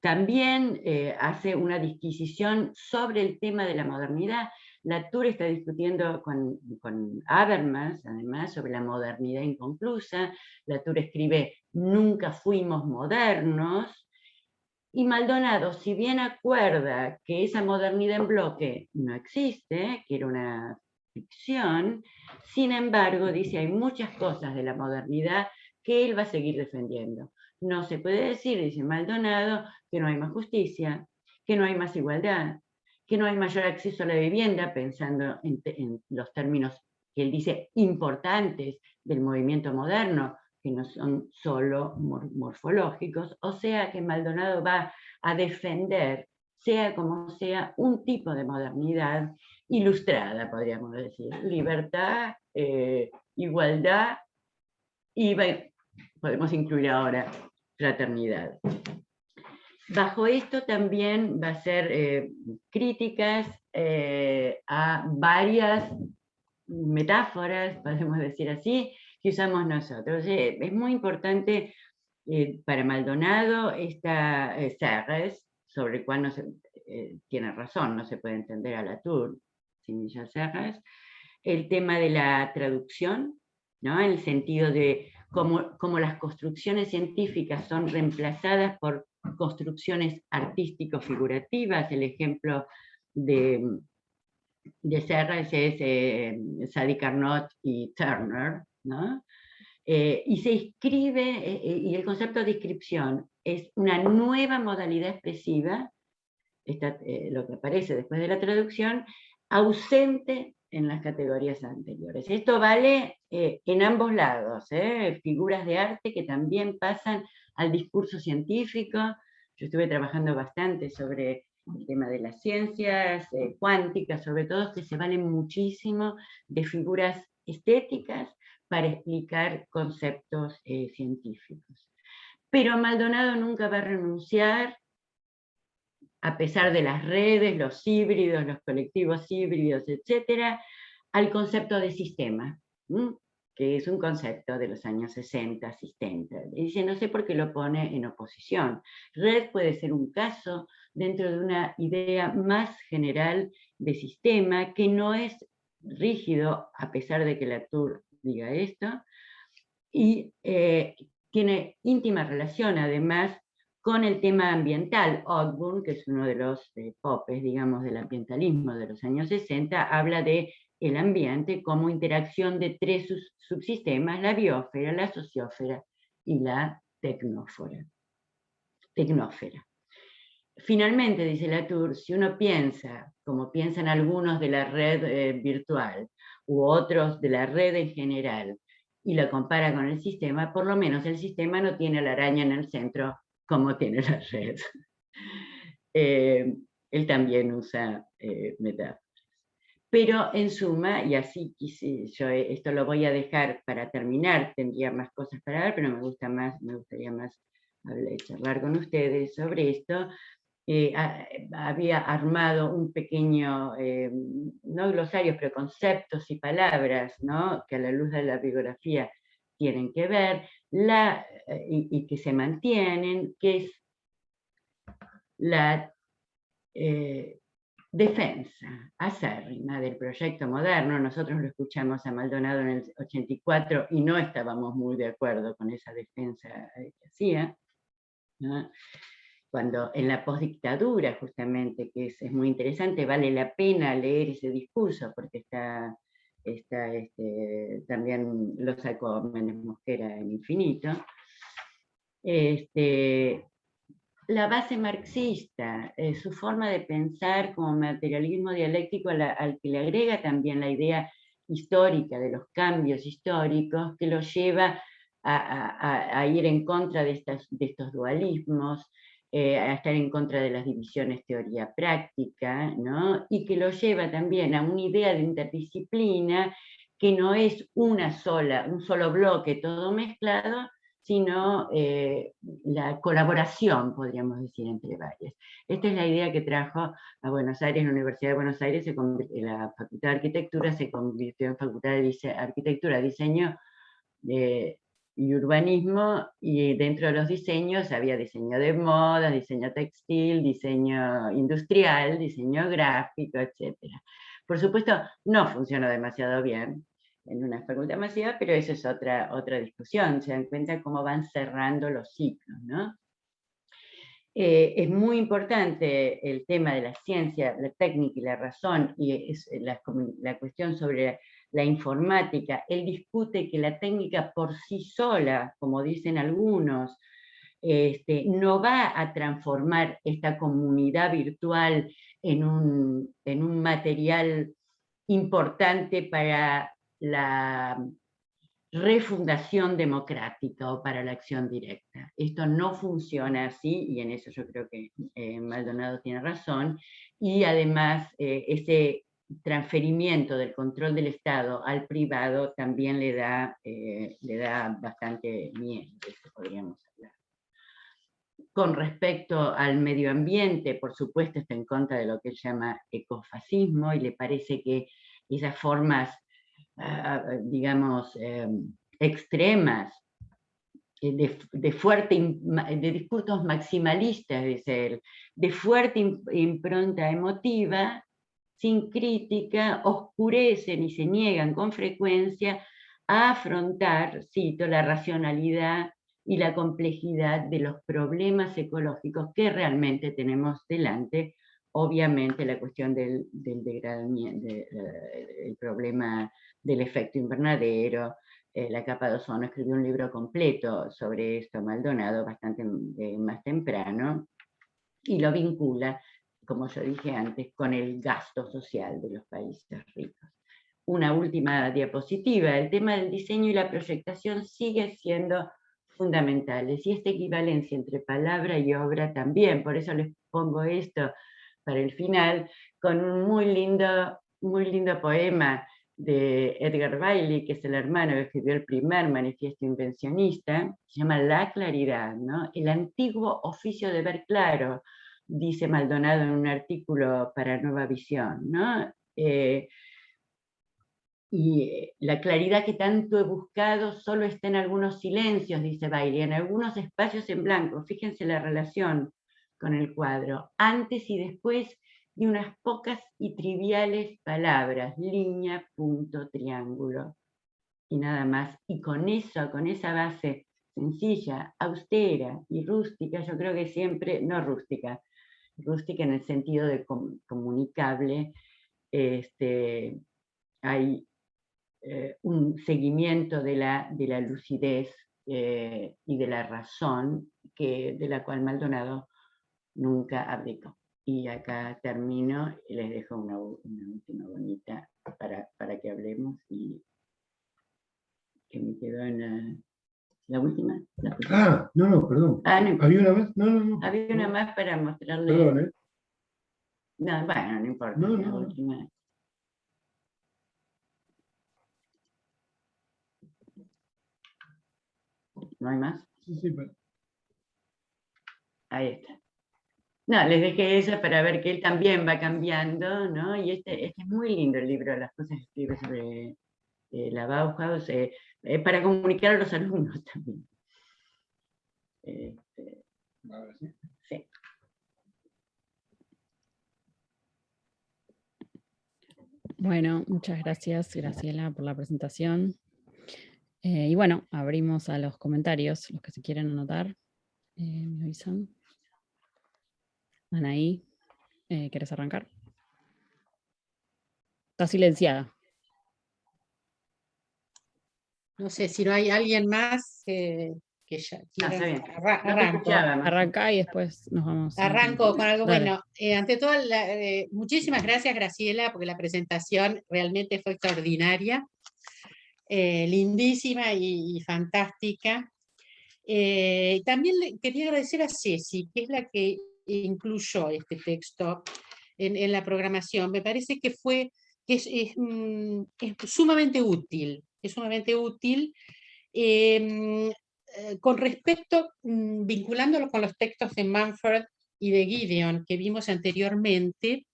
También hace una disquisición sobre el tema de la modernidad. Latour está discutiendo con Habermas, además, sobre la modernidad inconclusa. Latour escribe: nunca fuimos modernos. Y Maldonado, si bien acuerda que esa modernidad en bloque no existe, que era una ficción, sin embargo, dice, hay muchas cosas de la modernidad que él va a seguir defendiendo. No se puede decir, dice Maldonado, que no hay más justicia, que no hay más igualdad, que no hay mayor acceso a la vivienda, pensando en los términos que él dice importantes del movimiento moderno, que no son solo morfológicos. O sea que Maldonado va a defender, sea como sea, un tipo de modernidad ilustrada, podríamos decir: libertad, igualdad y, podemos incluir ahora, fraternidad. Bajo esto también va a ser críticas a varias metáforas, podemos decir así, que usamos nosotros. Es muy importante para Maldonado esta Serres, sobre el cual tiene razón, no se puede entender a Latour sin Michel Serres, el tema de la traducción, ¿no?, en el sentido de cómo las construcciones científicas son reemplazadas por construcciones artístico-figurativas. El ejemplo de Serres es Sadi Carnot y Turner, ¿no? Y se escribe, y el concepto de inscripción es una nueva modalidad expresiva, lo que aparece después de la traducción, ausente en las categorías anteriores. Esto vale en ambos lados, figuras de arte que también pasan al discurso científico. Yo estuve trabajando bastante sobre el tema de las ciencias cuánticas, sobre todo, que se valen muchísimo de figuras estéticas para explicar conceptos científicos. Pero Maldonado nunca va a renunciar, a pesar de las redes, los híbridos, los colectivos híbridos, etcétera, al concepto de sistema, que es un concepto de los años 60, 70. Y dice, no sé por qué lo pone en oposición. Red puede ser un caso dentro de una idea más general de sistema, que no es rígido, a pesar de que Latour diga esto, y tiene íntima relación, además, con el tema ambiental. Ogburn, que es uno de los popes, digamos, del ambientalismo de los años 60, habla de el ambiente como interacción de tres subsistemas: la biosfera, la sociósfera y la tecnósfera. finalmente, dice Latour, si uno piensa, como piensan algunos de la red virtual, u otros de la red en general, y lo compara con el sistema, por lo menos el sistema no tiene la araña en el centro como tiene la red. Él también usa metáforas. Pero en suma, y así quise, yo esto lo voy a dejar para terminar, tendría más cosas para ver, pero me gustaría más charlar con ustedes sobre esto. Había armado un pequeño, no glosarios, pero conceptos y palabras, ¿no?, que a la luz de la bibliografía tienen que ver, y que se mantienen, que es la defensa acérrima del proyecto moderno. Nosotros lo escuchamos a Maldonado en el 84 y no estábamos muy de acuerdo con esa defensa que hacía, ¿no? Cuando en la postdictadura, justamente, que es muy interesante, vale la pena leer ese discurso, porque también lo sacó Méndez Mosquera en Infinito. La base marxista, su forma de pensar como materialismo dialéctico al que le agrega también la idea histórica de los cambios históricos, que lo lleva a ir en contra de estos dualismos, a estar en contra de las divisiones teoría-práctica, ¿no? Y que lo lleva también a una idea de interdisciplina que no es un solo bloque todo mezclado, sino la colaboración, podríamos decir, entre varias. Esta es la idea que trajo a Buenos Aires, la Universidad de Buenos Aires, la Facultad de Arquitectura se convirtió en Facultad de Arquitectura, Diseño y Urbanismo, y dentro de los diseños había diseño de moda, diseño textil, diseño industrial, diseño gráfico, etc. Por supuesto, no funcionó demasiado bien en una facultad masiva, pero eso es otra discusión. Se dan cuenta cómo van cerrando los ciclos, ¿no? Es muy importante el tema de la ciencia, la técnica y la razón, y es la cuestión sobre la informática. Él discute que la técnica por sí sola, como dicen algunos, no va a transformar esta comunidad virtual en un material importante para la refundación democrática o para la acción directa. Esto no funciona así, y en eso yo creo que Maldonado tiene razón, y además ese transferimiento del control del Estado al privado también le da bastante miedo, de eso podríamos hablar. Con respecto al medio ambiente, por supuesto está en contra de lo que él llama ecofascismo, y le parece que esas formas digamos, extremas, de discursos maximalistas, dice él, de fuerte impronta emotiva, sin crítica, oscurecen y se niegan con frecuencia a afrontar, cito, la racionalidad y la complejidad de los problemas ecológicos que realmente tenemos delante. Obviamente la cuestión del degradamiento, el problema del efecto invernadero, la capa de ozono. Escribió un libro completo sobre esto Maldonado, bastante más temprano, y lo vincula, como yo dije antes, con el gasto social de los países ricos. Una última diapositiva. El tema del diseño y la proyectación sigue siendo fundamentales, y esta equivalencia entre palabra y obra también. Por eso les pongo esto para el final, con un muy lindo poema de Edgar Bailey, que es el hermano que escribió el primer manifiesto invencionista. Se llama La Claridad, ¿no? El antiguo oficio de ver claro, dice Maldonado en un artículo para Nueva Visión, ¿no? Y la claridad que tanto he buscado solo está en algunos silencios, dice Bailey, en algunos espacios en blanco. Fíjense la relación con el cuadro, antes y después de unas pocas y triviales palabras, línea, punto, triángulo, y nada más. Y con esa base sencilla, austera y rústica, yo creo que siempre, no rústica en el sentido de comunicable, hay un seguimiento de la lucidez y de la razón, de la cual Maldonado nunca abdicó. Y acá termino y les dejo una última bonita para que hablemos, y que me quedó en la última. No, perdón. No importa. ¿Había una más? No. Había una más para mostrarles. Perdón, No, bueno, no importa. La última. ¿No hay más? Sí, pero... Ahí está. No, les dejé esa para ver que él también va cambiando, ¿no? Y este es muy lindo el libro, las cosas que escribe sobre la Bauhaus, para comunicar a los alumnos también. Sí. Bueno, muchas gracias, Graciela, por la presentación. Y bueno, abrimos a los comentarios, los que se quieren anotar. Me avisan. Anaí, ¿querés arrancar? Está silenciada. No sé si no hay alguien más que ya quiera. Está bien. Arranco. Arranca y después nos vamos. Arranco con algo Dale. bueno. Ante todo, muchísimas gracias, Graciela, porque la presentación realmente fue extraordinaria, lindísima y fantástica. También quería agradecer a Ceci, que es la que incluyó este texto en la programación. Me parece que es sumamente útil. Es sumamente útil. Con respecto, vinculándolo con los textos de Mumford y de Gideon que vimos anteriormente,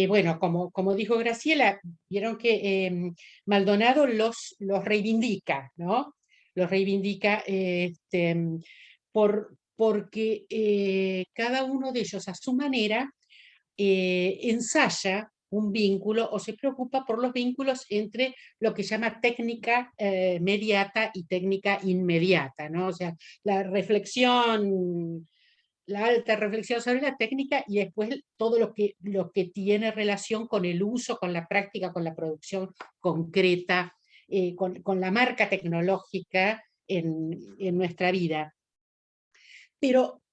bueno, como dijo Graciela, vieron que Maldonado los reivindica, ¿no? Los reivindica porque cada uno de ellos a su manera ensaya un vínculo o se preocupa por los vínculos entre lo que llama técnica mediata y técnica inmediata, ¿no? O sea, la alta reflexión sobre la técnica y después todo lo que tiene relación con el uso, con la práctica, con la producción concreta, con la marca tecnológica en nuestra vida. Pero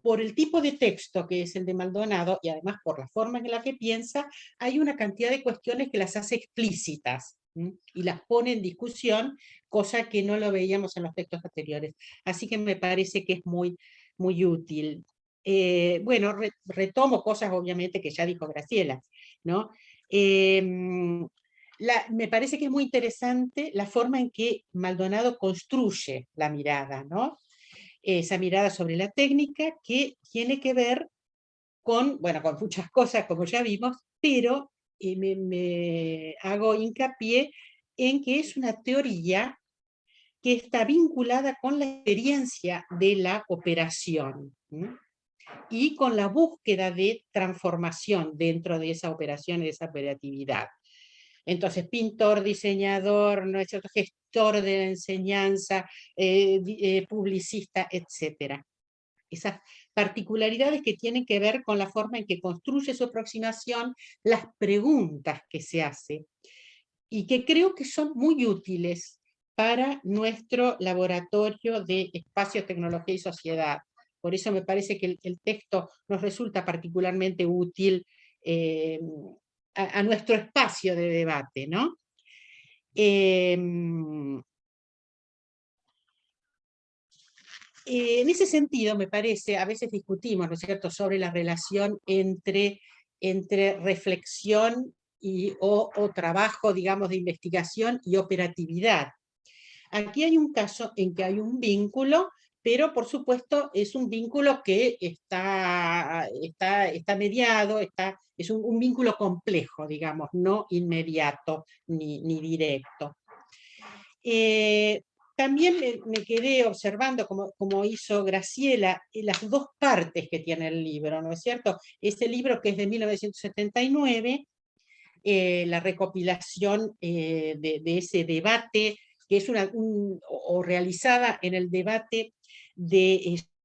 por el tipo de texto que es el de Maldonado, y además por la forma en la que piensa, hay una cantidad de cuestiones que las hace explícitas y las pone en discusión, cosa que no lo veíamos en los textos anteriores. Así que me parece que es muy, muy útil. Bueno, retomo cosas obviamente que ya dijo Graciela, ¿no? Me parece que es muy interesante la forma en que Maldonado construye la mirada, ¿no? Esa mirada sobre la técnica que tiene que ver con, bueno, con muchas cosas como ya vimos, pero me hago hincapié en que es una teoría que está vinculada con la experiencia de la operación, ¿sí? Y con la búsqueda de transformación dentro de esa operación y de esa operatividad. Entonces, pintor, diseñador, ¿no es cierto?, gestor de la enseñanza, publicista, etc. Esas particularidades que tienen que ver con la forma en que construye su aproximación, las preguntas que se hace, y que creo que son muy útiles para nuestro laboratorio de espacio, tecnología y sociedad. Por eso me parece que el texto nos resulta particularmente útil a nuestro espacio de debate, ¿no? En ese sentido, me parece, a veces discutimos, ¿no es cierto?, sobre la relación entre reflexión o trabajo, digamos, de investigación y operatividad. Aquí hay un caso en que hay un vínculo, pero por supuesto es un vínculo que está mediado, es un vínculo complejo, digamos, no inmediato ni directo. También me quedé observando, como hizo Graciela, las dos partes que tiene el libro, ¿no es cierto? Este libro que es de 1979, la recopilación de ese debate, que es realizada en el debate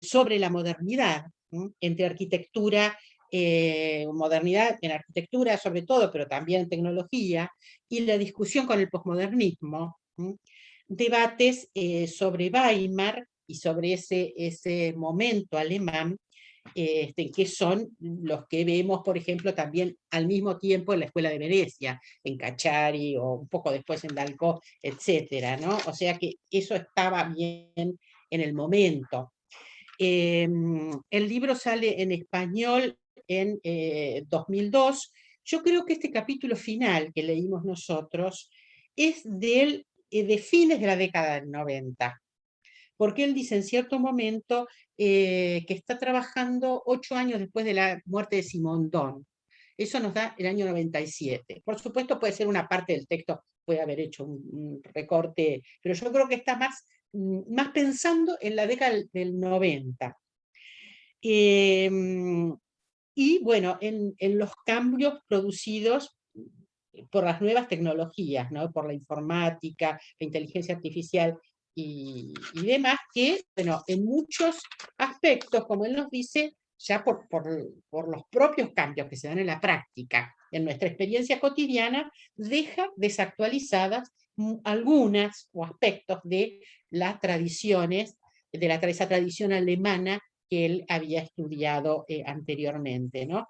sobre la modernidad, entre arquitectura, modernidad en arquitectura sobre todo, pero también en tecnología, y la discusión con el posmodernismo, debates sobre Weimar y sobre ese momento alemán, que son los que vemos, por ejemplo, también al mismo tiempo en la Escuela de Venecia, en Cacciari, o un poco después en Dalcó, etcétera, ¿no? O sea que eso estaba bien en el momento. El libro sale en español en 2002. Yo creo que este capítulo final que leímos nosotros es de fines de la década del 90, porque él dice en cierto momento que está trabajando 8 años después de la muerte de Simondon. Eso nos da el año 97. Por supuesto puede ser una parte del texto, puede haber hecho un recorte, pero yo creo que está más pensando en la década del 90. Y bueno, en los cambios producidos por las nuevas tecnologías, ¿no? Por la informática, la inteligencia artificial y demás, que, bueno, en muchos aspectos, como él nos dice, ya por los propios cambios que se dan en la práctica, en nuestra experiencia cotidiana, deja desactualizadas algunas o aspectos de las tradiciones, de esa tradición alemana que él había estudiado anteriormente, ¿no?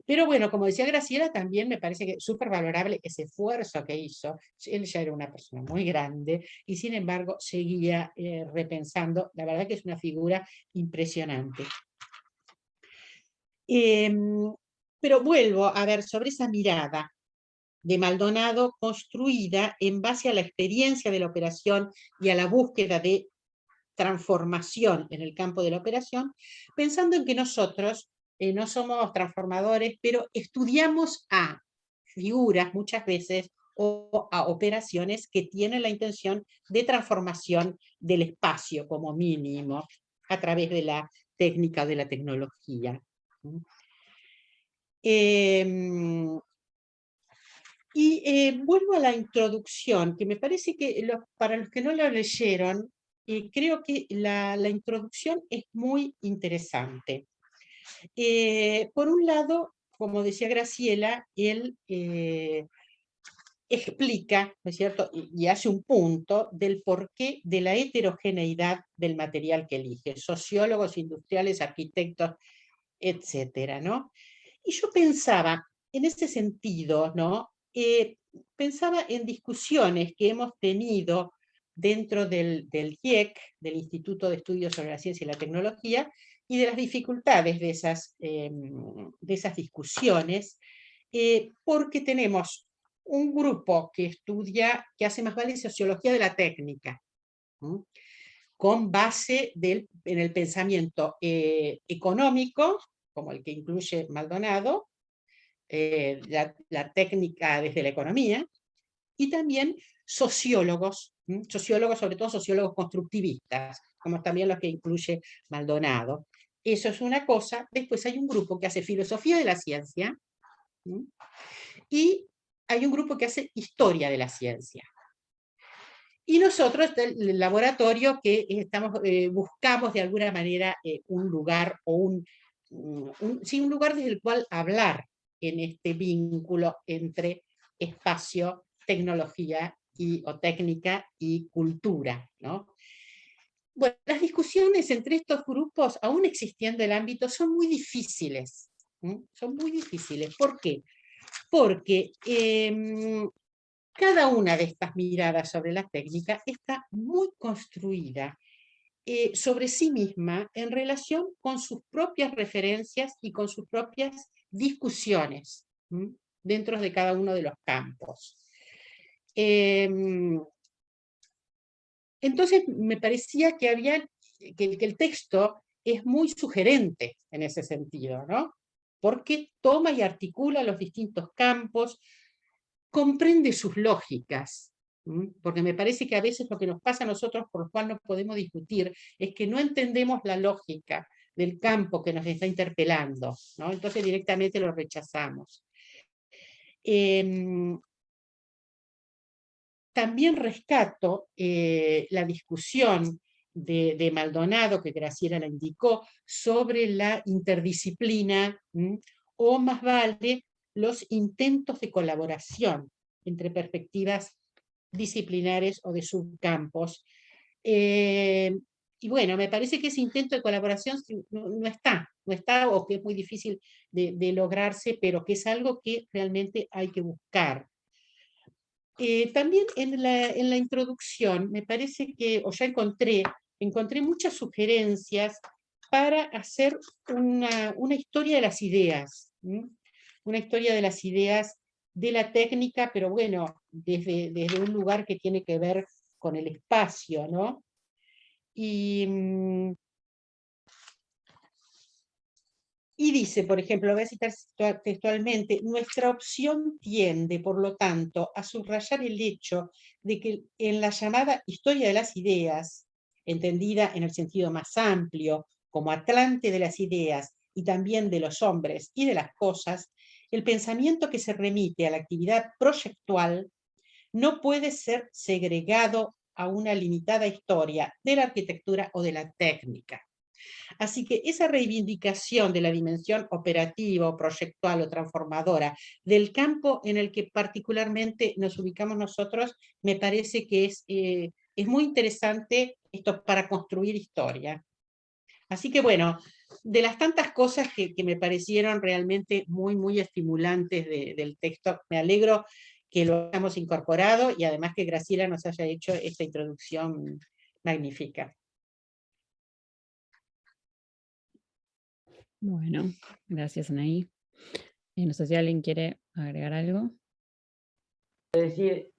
Pero bueno, como decía Graciela, también me parece que súper valorable ese esfuerzo que hizo. Él ya era una persona muy grande y sin embargo seguía repensando. La verdad que es una figura impresionante. Pero vuelvo a ver sobre esa mirada de Maldonado construida en base a la experiencia de la operación y a la búsqueda de transformación en el campo de la operación, pensando en que nosotros no somos transformadores, pero estudiamos a figuras muchas veces o a operaciones que tienen la intención de transformación del espacio como mínimo a través de la técnica o de la tecnología. Vuelvo a la introducción, que me parece que para los que no lo leyeron, creo que la introducción es muy interesante. Por un lado, como decía Graciela, él explica, ¿no es cierto?, y hace un punto del porqué de la heterogeneidad del material que elige, sociólogos, industriales, arquitectos, etcétera, ¿no? Y yo pensaba, en ese sentido, ¿no?, pensaba en discusiones que hemos tenido dentro del IEC, del Instituto de Estudios sobre la Ciencia y la Tecnología, y de las dificultades de esas discusiones, porque tenemos un grupo que hace más vale sociología de la técnica, ¿sí?, con base en el pensamiento económico, como el que incluye Maldonado, la técnica desde la economía, y también sociólogos, sobre todo sociólogos constructivistas, como también los que incluye Maldonado. Eso es una cosa. Después hay un grupo que hace filosofía de la ciencia, y hay un grupo que hace historia de la ciencia. Y nosotros, el laboratorio, que buscamos de alguna manera un lugar, o un lugar desde el cual hablar en este vínculo entre espacio, tecnología o técnica y cultura, ¿no? Bueno, las discusiones entre estos grupos, aún existiendo el ámbito, son muy difíciles. Son muy difíciles. ¿Por qué? Porque cada una de estas miradas sobre la técnica está muy construida sobre sí misma en relación con sus propias referencias y con sus propias discusiones dentro de cada uno de los campos. Entonces me parecía que el texto es muy sugerente en ese sentido, ¿no? Porque toma y articula los distintos campos, comprende sus lógicas, porque me parece que a veces lo que nos pasa a nosotros, por lo cual no podemos discutir, es que no entendemos la lógica del campo que nos está interpelando, ¿no? Entonces directamente lo rechazamos. También rescato la discusión de Maldonado, que Graciela la indicó, sobre la interdisciplina, o más vale los intentos de colaboración entre perspectivas disciplinares o de subcampos. bueno, me parece que ese intento de colaboración no está, o que es muy difícil de lograrse, pero que es algo que realmente hay que buscar. También en la introducción me parece que, o ya encontré muchas sugerencias para hacer una historia de las ideas, una historia de las ideas de la técnica, pero bueno, desde un lugar que tiene que ver con el espacio, ¿no? Y dice, por ejemplo, voy a citar textualmente: nuestra opción tiende, por lo tanto, a subrayar el hecho de que en la llamada historia de las ideas, entendida en el sentido más amplio, como Atlante de las ideas y también de los hombres y de las cosas, el pensamiento que se remite a la actividad proyectual no puede ser segregado a una limitada historia de la arquitectura o de la técnica. Así que esa reivindicación de la dimensión operativa o proyectual o transformadora del campo en el que particularmente nos ubicamos nosotros, me parece que es muy interesante esto para construir historia. Así que bueno, de las tantas cosas que me parecieron realmente muy, muy estimulantes del texto, me alegro que lo hayamos incorporado y además que Graciela nos haya hecho esta introducción magnífica. Bueno, gracias, Anaí. No sé si alguien quiere agregar algo. Decir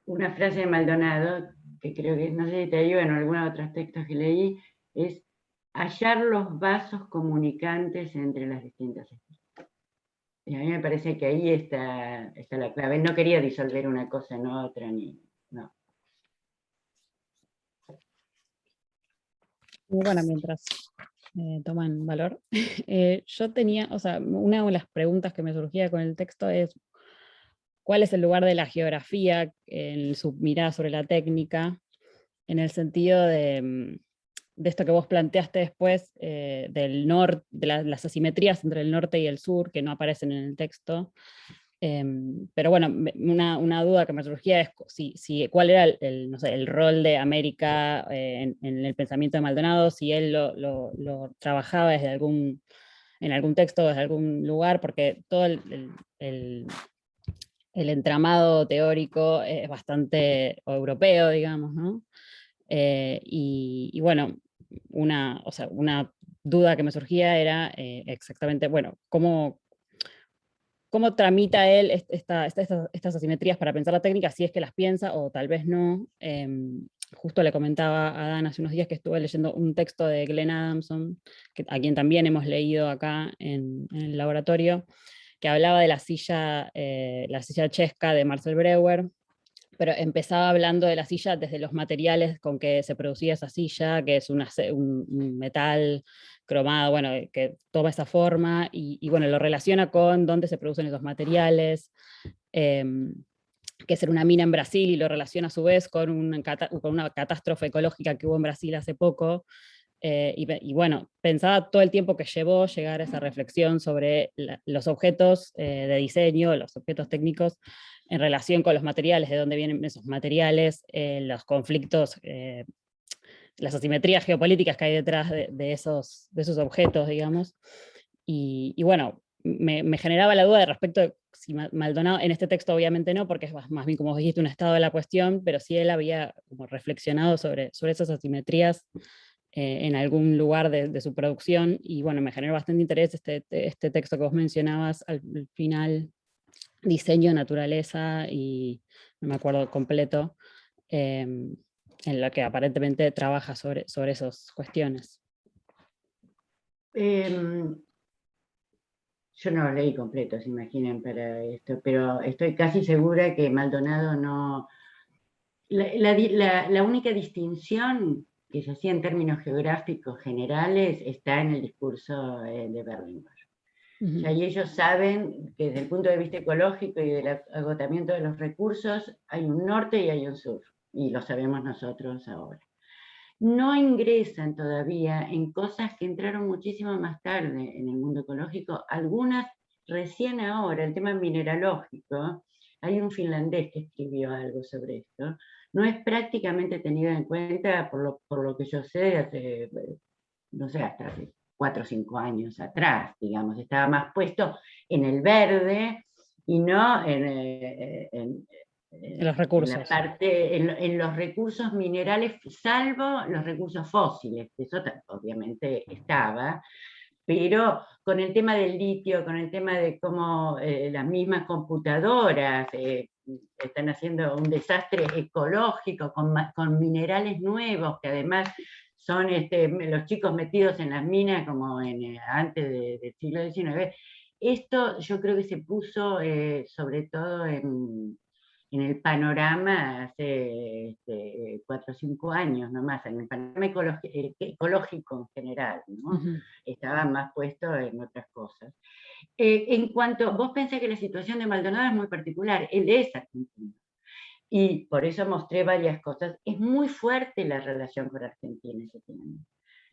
una frase de Maldonado, que creo que, no sé si te ayuda en algunos de otros textos que leí, es hallar los vasos comunicantes entre las distintas especies. Y a mí me parece que ahí está la clave. No quería disolver una cosa en otra, no. Bueno, mientras toman valor, yo tenía, o sea, una de las preguntas que me surgía con el texto es ¿cuál es el lugar de la geografía en su mirada sobre la técnica? En el sentido de esto que vos planteaste después, del norte, de las asimetrías entre el norte y el sur, que no aparecen en el texto. Pero bueno, una duda que me surgía es cuál era no sé, el rol de América en el pensamiento de Maldonado, si él lo trabajaba en algún texto, desde algún lugar, porque todo el entramado teórico es bastante europeo, digamos, ¿no? Y bueno, o sea, una duda que me surgía era exactamente, bueno, ¿cómo tramita él estas asimetrías para pensar la técnica, si es que las piensa o tal vez no? Justo le comentaba a Dan hace unos días que estuve leyendo un texto de Glenn Adamson, a quien también hemos leído acá en el laboratorio, que hablaba de la silla chesca de Marcel Breuer, pero empezaba hablando de la silla desde los materiales con que se producía esa silla, que es un metal cromado, bueno, que toma esa forma, y bueno, lo relaciona con dónde se producen esos materiales, que es en una mina en Brasil, y lo relaciona a su vez con una catástrofe ecológica que hubo en Brasil hace poco. Y bueno, pensaba todo el tiempo que llevó llegar a esa reflexión sobre los objetos de diseño, los objetos técnicos, en relación con los materiales, de dónde vienen esos materiales, los conflictos, las asimetrías geopolíticas que hay detrás de esos objetos, digamos. Y bueno, me generaba la duda de respecto de si Maldonado, en este texto obviamente no, porque es más bien, como dijiste, un estado de la cuestión, pero si él había como reflexionado sobre esas asimetrías en algún lugar de su producción, y bueno, me generó bastante interés este texto que vos mencionabas al final, diseño, naturaleza, y no me acuerdo completo, en lo que aparentemente trabaja sobre esas cuestiones. Yo no lo leí completo, se imaginen, para esto, pero estoy casi segura que Maldonado no... La única distinción que se hacía en términos geográficos generales está en el discurso de Berlinguer. O sea, y ellos saben que desde el punto de vista ecológico y del agotamiento de los recursos hay un norte y hay un sur, y lo sabemos nosotros ahora. No ingresan todavía en cosas que entraron muchísimo más tarde en el mundo ecológico, algunas recién ahora, el tema mineralógico. Hay un finlandés que escribió algo sobre esto, no es prácticamente tenido en cuenta por lo que yo sé, hace, no sé, hasta hace 4 o 5 años atrás, digamos, estaba más puesto en el verde y no En los en la recursos. parte, en los recursos minerales, salvo los recursos fósiles, que eso obviamente estaba, pero con el tema del litio, con el tema de cómo las mismas computadoras están haciendo un desastre ecológico con minerales nuevos, que además son los chicos metidos en las minas como antes del siglo XIX. Esto yo creo que se puso sobre todo en el panorama hace 4 o 5 años nomás, en el panorama ecológico en general, ¿no? Estaba más puesto en otras cosas. En cuanto, vos pensás que la situación de Maldonado es muy particular, él es argentino, y por eso mostré varias cosas. Es muy fuerte la relación con Argentina que tiene.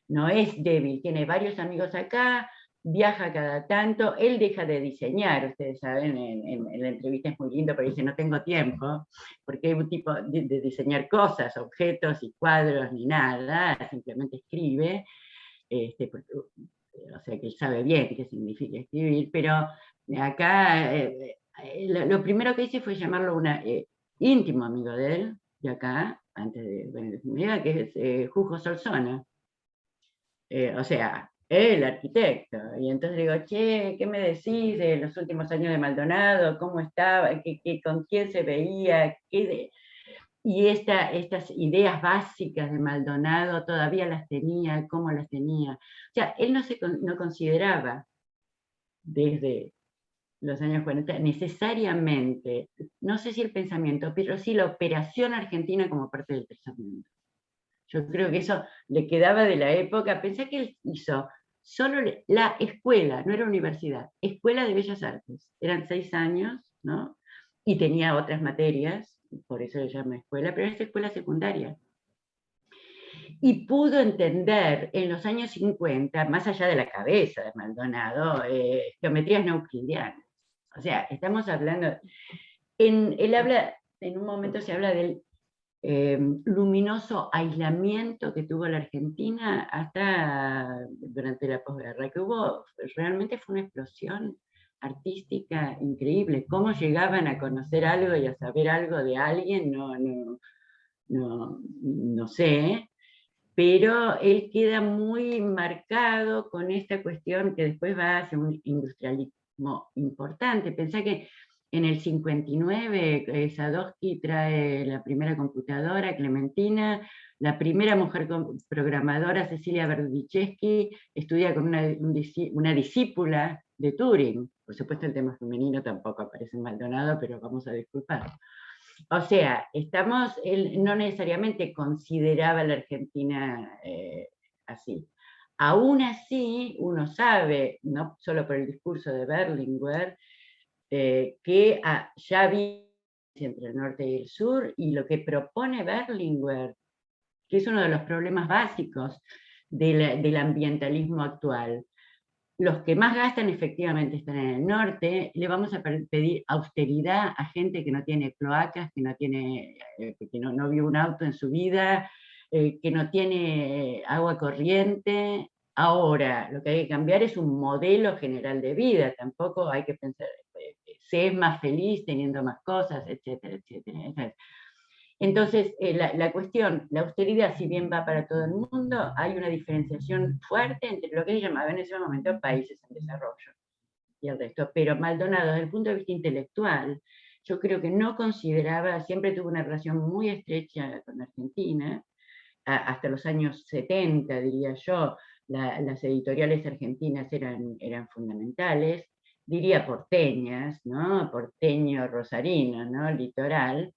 No es débil, tiene varios amigos acá, viaja cada tanto, él deja de diseñar, ustedes saben, en la entrevista es muy lindo, pero dice, no tengo tiempo, porque hay un tipo de diseñar cosas, objetos y cuadros, ni nada, simplemente escribe, o sea que él sabe bien qué significa escribir, pero acá lo primero que hice fue llamarlo un íntimo amigo de él, de acá, antes de venir a mi vida, que es Jujo Solsona. O sea, el arquitecto. Y entonces digo, che, ¿qué me decís de los últimos años de Maldonado? ¿Cómo estaba? ¿Con quién se veía? Y estas ideas básicas de Maldonado todavía las tenía, ¿cómo las tenía? O sea, él no consideraba desde los años 40 necesariamente, no sé si el pensamiento, pero sí la operación argentina como parte del tercer mundo. Yo creo que eso le quedaba de la época. Pensé que él hizo solo la escuela, no era universidad, Escuela de Bellas Artes. Eran 6 años, ¿no? Y tenía otras materias, por eso se llama escuela, pero era escuela secundaria. Y pudo entender en los años 50, más allá de la cabeza de Maldonado, geometrías no euclidianas. O sea, estamos hablando, él habla, en un momento se habla del luminoso aislamiento que tuvo la Argentina hasta durante la posguerra, que realmente fue una explosión artística increíble. Cómo llegaban a conocer algo y a saber algo de alguien, no sé, pero él queda muy marcado con esta cuestión que después va hacia un industrialismo importante. Pensá que en el 59 Sadowski trae la primera computadora, Clementina, la primera mujer programadora, Cecilia Berdichevsky, estudia con una discípula de Turing. Por supuesto el tema femenino tampoco aparece en Maldonado, pero vamos a disculpar. O sea, él no necesariamente consideraba a la Argentina así. Aún así, uno sabe, no solo por el discurso de Berlinguer, que ya había entre el norte y el sur, y lo que propone Berlinguer, que es uno de los problemas básicos del ambientalismo actual. Los que más gastan efectivamente están en el norte, le vamos a pedir austeridad a gente que no tiene cloacas, que no vio un auto en su vida, que no tiene agua corriente. Ahora, lo que hay que cambiar es un modelo general de vida, tampoco hay que pensar, se es más feliz teniendo más cosas, etcétera, etcétera. Entonces, la cuestión, la austeridad, si bien va para todo el mundo, hay una diferenciación fuerte entre lo que se llamaba en ese momento países en desarrollo y el resto. Pero Maldonado, desde el punto de vista intelectual, yo creo que no consideraba, siempre tuvo una relación muy estrecha con Argentina, hasta los años 70, diría yo, las editoriales argentinas eran fundamentales, diría porteñas, ¿no? Porteño rosarino, ¿no? Litoral.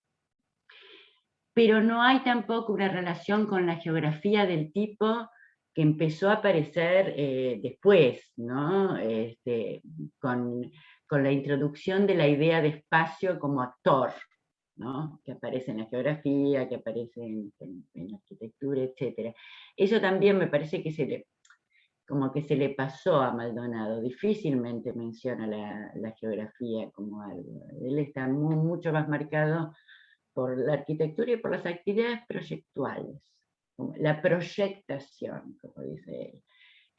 Pero no hay tampoco una relación con la geografía del tipo que empezó a aparecer después, ¿no? Con la introducción de la idea de espacio como actor, ¿no? Que aparece en la geografía, que aparece en la arquitectura, etc. Eso también me parece que como que se le pasó a Maldonado, difícilmente menciona la geografía como algo. Él está mucho más marcado por la arquitectura y por las actividades proyectuales, como la proyectación, como dice él.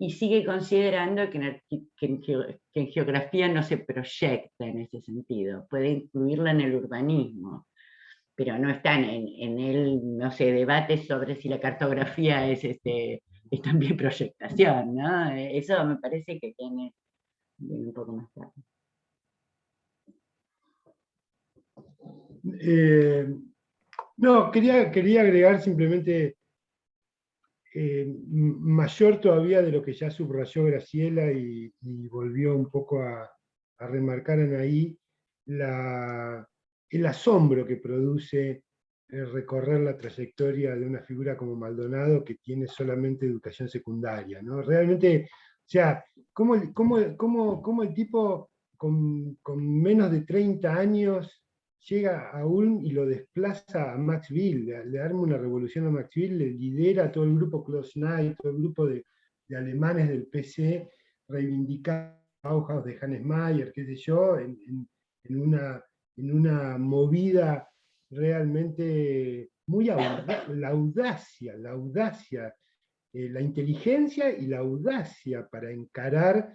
Y sigue considerando que en geografía no se proyecta en ese sentido, puede incluirla en el urbanismo, pero no están en el, no sé, debate sobre si la cartografía es también proyectación, ¿no? Eso me parece que viene un poco más tarde. No, quería agregar simplemente mayor todavía de lo que ya subrayó Graciela y volvió un poco a remarcar Anaí, el asombro que produce recorrer la trayectoria de una figura como Maldonado que tiene solamente educación secundaria, ¿no? Realmente, o sea, cómo el tipo con menos de 30 años llega a Ulm y lo desplaza a Maxville, le arma una revolución a Maxville, le lidera a todo el grupo Klaus Knight, todo el grupo de alemanes del PC, reivindicar Bauhaus de Hannes Mayer, qué sé yo, en una movida realmente muy la audacia, la inteligencia y la audacia para encarar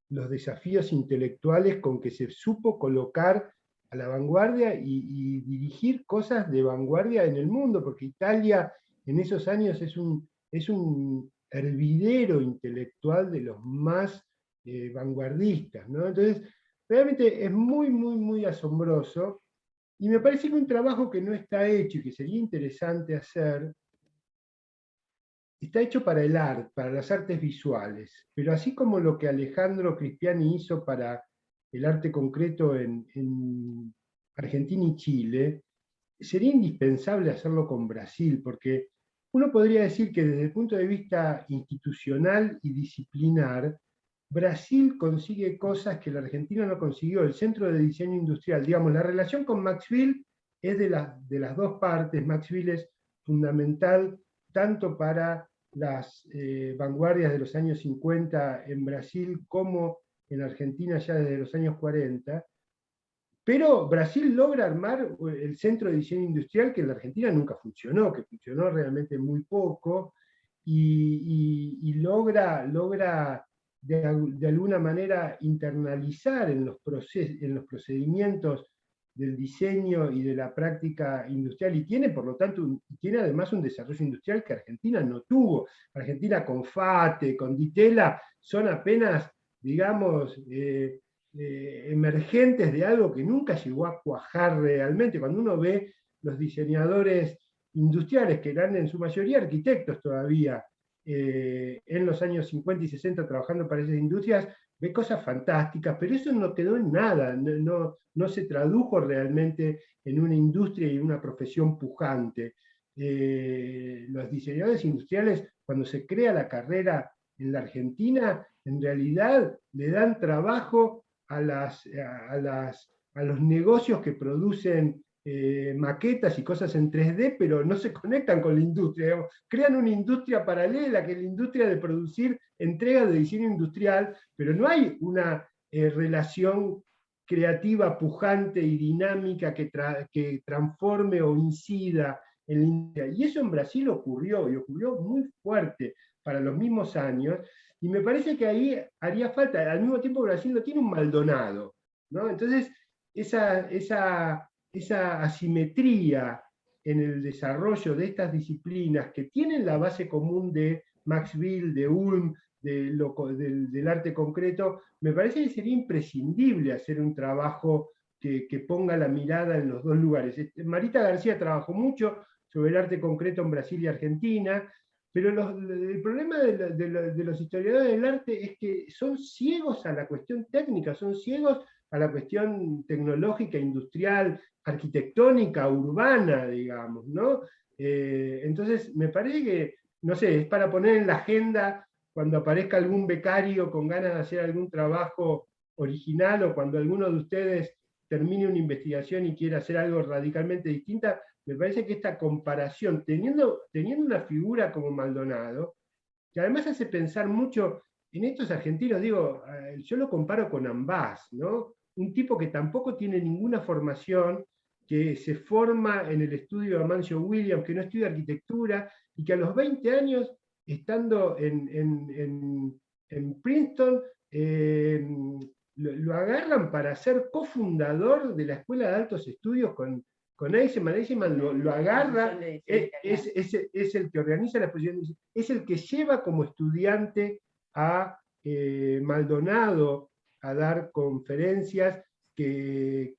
los desafíos intelectuales con que se supo colocar a la vanguardia y dirigir cosas de vanguardia en el mundo, porque Italia en esos años es un hervidero intelectual de los más vanguardistas, ¿no? Entonces, realmente es muy, muy, muy asombroso, y me parece que un trabajo que no está hecho y que sería interesante hacer, está hecho para el arte, para las artes visuales, pero así como lo que Alejandro Cristiani hizo para el arte concreto en Argentina y Chile, sería indispensable hacerlo con Brasil, porque uno podría decir que desde el punto de vista institucional y disciplinar, Brasil consigue cosas que la Argentina no consiguió. El Centro de Diseño Industrial, digamos, la relación con Maxville es de las dos partes. Maxville es fundamental tanto para las vanguardias de los años 50 en Brasil como en Argentina ya desde los años 40, pero Brasil logra armar el Centro de Diseño Industrial que en la Argentina nunca funcionó, que funcionó realmente muy poco, y logra de alguna manera internalizar en los procedimientos del diseño y de la práctica industrial, y tiene, por lo tanto, tiene además un desarrollo industrial que Argentina no tuvo. Argentina con FATE, con Ditela, son apenas, digamos, emergentes de algo que nunca llegó a cuajar realmente. Cuando uno ve los diseñadores industriales, que eran en su mayoría arquitectos todavía, en los años 50 y 60 trabajando para esas industrias, ve cosas fantásticas, pero eso no quedó en nada, no se tradujo realmente en una industria y una profesión pujante. Los diseñadores industriales, cuando se crea la carrera en la Argentina, en realidad le dan trabajo a los negocios que producen maquetas y cosas en 3D, pero no se conectan con la industria. Digamos, crean una industria paralela, que es la industria de producir entregas de diseño industrial, pero no hay una relación creativa, pujante y dinámica que transforme o incida en la industria. Y eso en Brasil ocurrió, y ocurrió muy fuerte para los mismos años, y me parece que ahí haría falta. Al mismo tiempo Brasil no tiene un Maldonado, ¿no? Entonces esa asimetría en el desarrollo de estas disciplinas que tienen la base común de Maxville, de Ulm, del arte concreto, me parece que sería imprescindible hacer un trabajo que ponga la mirada en los dos lugares. Marita García trabajó mucho sobre el arte concreto en Brasil y Argentina, pero el problema de los historiadores del arte es que son ciegos a la cuestión técnica, son ciegos a la cuestión tecnológica, industrial, arquitectónica, urbana, digamos, ¿no? Entonces, me parece que, no sé, es para poner en la agenda cuando aparezca algún becario con ganas de hacer algún trabajo original, o cuando alguno de ustedes termine una investigación y quiera hacer algo radicalmente distinta. Me parece que esta comparación, teniendo una figura como Maldonado, que además hace pensar mucho en estos argentinos, digo, yo lo comparo con Ambás, ¿no? Un tipo que tampoco tiene ninguna formación, que se forma en el estudio de Amancio Williams, que no estudia arquitectura, y que a los 20 años, estando en Princeton, lo agarran para ser cofundador de la Escuela de Altos Estudios con Eisenman. Eisenman lo agarra, es el que organiza la exposición, es el que lleva como estudiante a Maldonado a dar conferencias que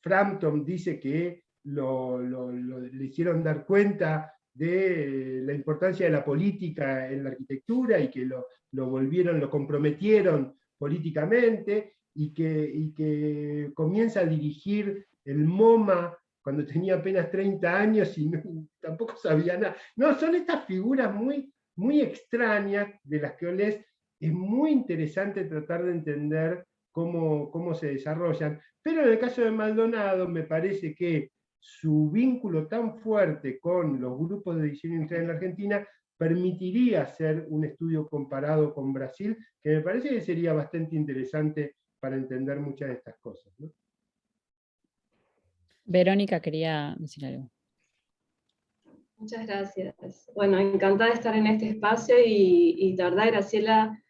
Frampton dice que le hicieron dar cuenta de la importancia de la política en la arquitectura y que lo comprometieron políticamente, y que comienza a dirigir el MoMA cuando tenía apenas 30 años y tampoco sabía nada. No, son estas figuras muy, muy extrañas de las que olés. Es muy interesante tratar de entender cómo se desarrollan, pero en el caso de Maldonado me parece que su vínculo tan fuerte con los grupos de diseño industrial en la Argentina permitiría hacer un estudio comparado con Brasil, que me parece que sería bastante interesante para entender muchas de estas cosas, ¿no? Verónica quería decir algo. Muchas gracias. Bueno, encantada de estar en este espacio y la verdad, Graciela,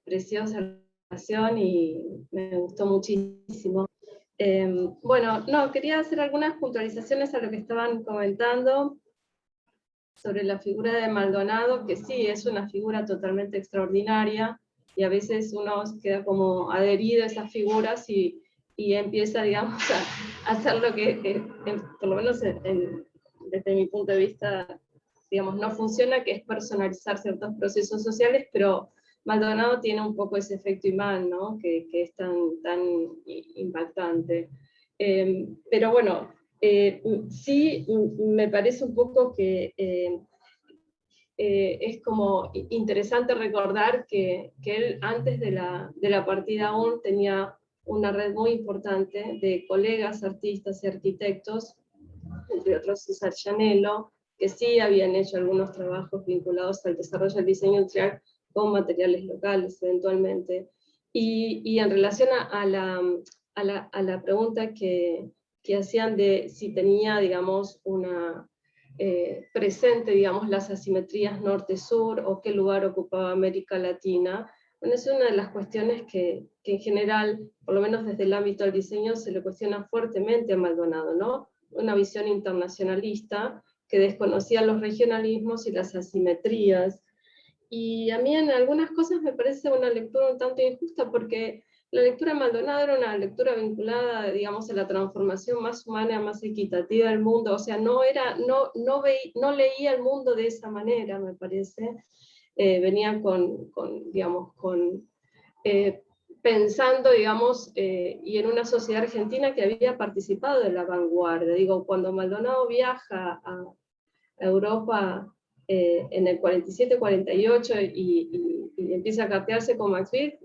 preciosa relación y me gustó muchísimo. Bueno, no, quería hacer algunas puntualizaciones a lo que estaban comentando sobre la figura de Maldonado, que sí, es una figura totalmente extraordinaria, y a veces uno queda como adherido a esas figuras y empieza, digamos, a hacer lo que por lo menos desde mi punto de vista, digamos, no funciona, que es personalizar ciertos procesos sociales, pero Maldonado tiene un poco ese efecto imán, ¿no? que es tan impactante. Pero bueno, sí me parece un poco que es como interesante recordar que él antes de la partida aún tenía una red muy importante de colegas, artistas y arquitectos, entre otros César Llanello, que sí habían hecho algunos trabajos vinculados al desarrollo del diseño industrial con materiales locales eventualmente. Y en relación a la pregunta que hacían de si tenía, digamos, una presente, digamos, las asimetrías norte-sur o qué lugar ocupaba América Latina, bueno, es una de las cuestiones que en general, por lo menos desde el ámbito del diseño, se le cuestiona fuertemente a Maldonado, ¿no? Una visión internacionalista que desconocía los regionalismos y las asimetrías. Y a mí en algunas cosas me parece una lectura un tanto injusta, porque la lectura de Maldonado era una lectura vinculada, digamos, a la transformación más humana, más equitativa del mundo. O sea, no leía el mundo de esa manera, me parece. Venía pensando, digamos, y en una sociedad argentina que había participado de la vanguardia. Digo, cuando Maldonado viaja a Europa en el 47-48 y empieza a capearse con Max Birch,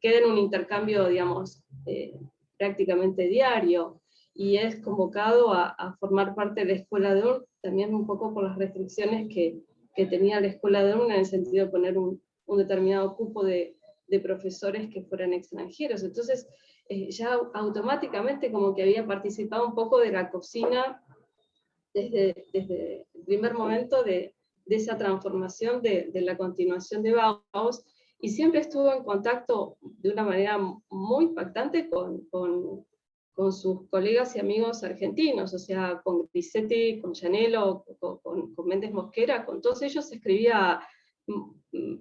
queda en un intercambio, digamos, prácticamente diario, y es convocado a formar parte de la Escuela de Ulm, también un poco por las restricciones que tenía la Escuela de Ulm, en el sentido de poner un determinado cupo de profesores que fueran extranjeros. Entonces, ya automáticamente como que había participado un poco de la cocina desde el primer momento de esa transformación de la continuación de Bauhaus, y siempre estuvo en contacto de una manera muy impactante con sus colegas y amigos argentinos, o sea, con Grisetti, con Llanello, con Méndez Mosquera, con todos ellos escribía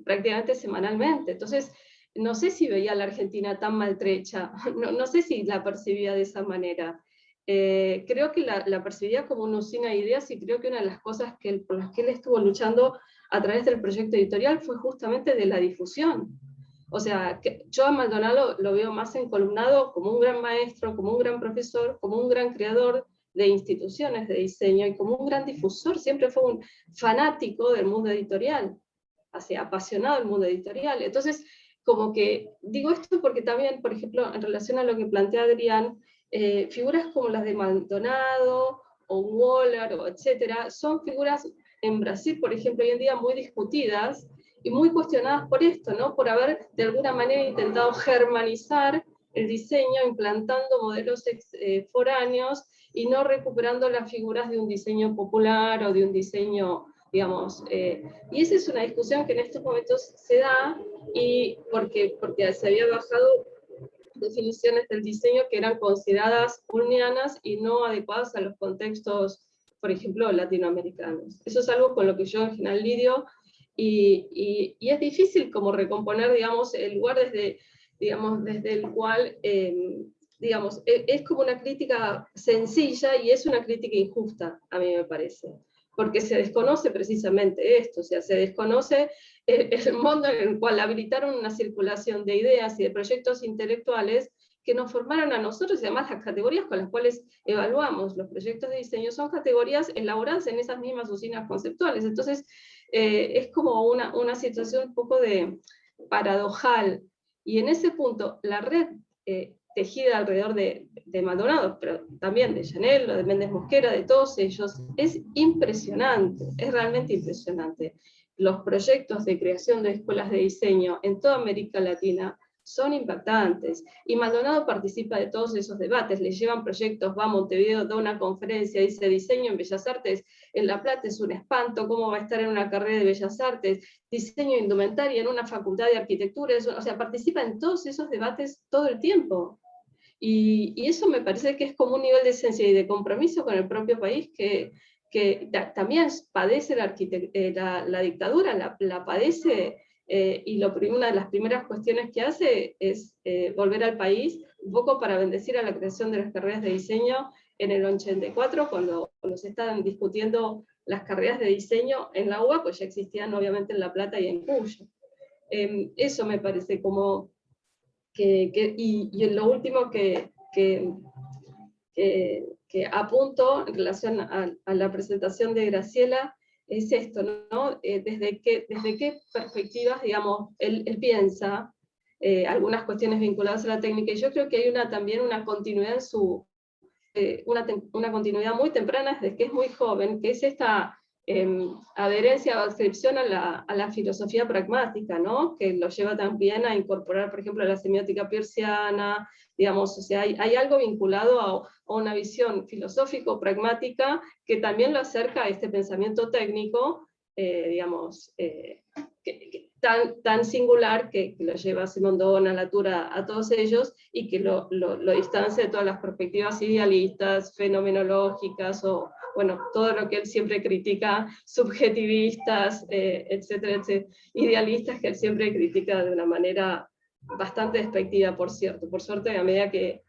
prácticamente semanalmente. Entonces, no sé si veía a la Argentina tan maltrecha, no sé si la percibía de esa manera. Creo que la percibía como una usina de ideas, y creo que una de las cosas por las que él estuvo luchando a través del proyecto editorial fue justamente de la difusión. O sea, yo a Maldonado lo veo más encolumnado como un gran maestro, como un gran profesor, como un gran creador de instituciones de diseño y como un gran difusor. Siempre fue un fanático del mundo editorial, así, apasionado del mundo editorial. Entonces, como que digo esto porque también, por ejemplo, en relación a lo que plantea Adrián, figuras como las de Maldonado o Waller, etcétera, son figuras en Brasil, por ejemplo, hoy en día muy discutidas y muy cuestionadas por esto, ¿no? Por haber de alguna manera intentado germanizar el diseño implantando modelos foráneos y no recuperando las figuras de un diseño popular o de un diseño, digamos, y esa es una discusión que en estos momentos se da, y porque se había bajado definiciones del diseño que eran consideradas urnianas y no adecuadas a los contextos, por ejemplo, latinoamericanos. Eso es algo con lo que yo en general lidio, y es difícil como recomponer, digamos, el lugar desde el cual, digamos, es como una crítica sencilla y es una crítica injusta, a mí me parece, porque se desconoce precisamente esto, o sea, se desconoce el mundo en el cual habilitaron una circulación de ideas y de proyectos intelectuales que nos formaron a nosotros, y además las categorías con las cuales evaluamos los proyectos de diseño son categorías elaboradas en esas mismas usinas conceptuales. Entonces, es como una situación un poco de paradojal, y en ese punto la red tejida alrededor de Maldonado, pero también de Llanello, de Méndez Mosquera, de todos ellos, es impresionante, es realmente impresionante. Los proyectos de creación de escuelas de diseño en toda América Latina son impactantes, y Maldonado participa de todos esos debates, le llevan proyectos, va a Montevideo, da una conferencia, dice diseño en Bellas Artes, en La Plata es un espanto, ¿cómo va a estar en una carrera de Bellas Artes? Diseño de indumentaria en una facultad de arquitectura, o sea, participa en todos esos debates todo el tiempo. Y eso me parece que es como un nivel de esencia y de compromiso con el propio país que también padece la dictadura, la padece, y una de las primeras cuestiones que hace es volver al país, un poco para bendecir a la creación de las carreras de diseño en el 84, cuando se estaban discutiendo las carreras de diseño en la UBA, pues ya existían obviamente en La Plata y en Cuyo. Eso me parece como y lo último que apunto en relación a la presentación de Graciela es esto, ¿no? Desde qué perspectivas, digamos, él piensa algunas cuestiones vinculadas a la técnica, y yo creo que hay también una continuidad en una continuidad muy temprana desde que es muy joven, que es esta adherencia o adscripción a la filosofía pragmática, ¿no? Que lo lleva también a incorporar, por ejemplo, la semiótica peirciana, digamos, o sea, hay algo vinculado a una visión filosófico-pragmática que también lo acerca a este pensamiento técnico, digamos, tan singular que lo lleva a Simondon, a Latour, a todos ellos, y que lo distancia de todas las perspectivas idealistas, fenomenológicas, o bueno, todo lo que él siempre critica, subjetivistas, etcétera, etcétera, idealistas que él siempre critica de una manera bastante despectiva, por cierto. Por suerte, a medida que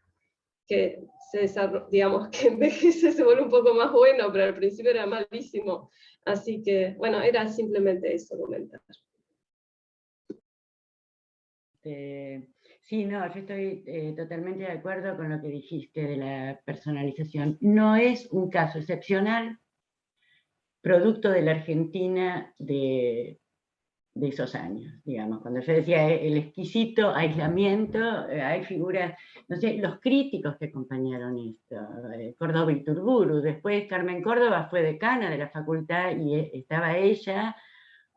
se desarrolla, digamos, que envejece, se vuelve un poco más bueno, pero al principio era malísimo. Así que, bueno, era simplemente eso, comentar. Sí, no, yo estoy totalmente de acuerdo con lo que dijiste de la personalización. No es un caso excepcional, producto de la Argentina de esos años, digamos. Cuando yo decía el exquisito aislamiento, hay figuras, no sé, los críticos que acompañaron esto, Córdoba y Turburu. Después Carmen Córdoba fue decana de la facultad y estaba ella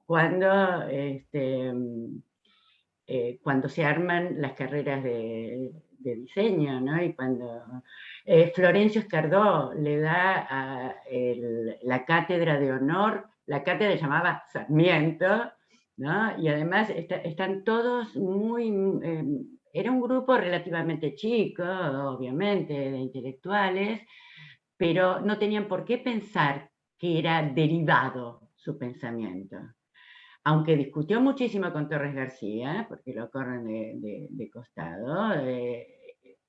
cuando cuando se arman las carreras de diseño, ¿no? Y cuando Florencio Escardó le da la cátedra de honor, la cátedra se llamaba Sarmiento, ¿no? Y además están todos muy... era un grupo relativamente chico, obviamente, de intelectuales, pero no tenían por qué pensar que era derivado su pensamiento. Aunque discutió muchísimo con Torres García, porque lo corren de costado,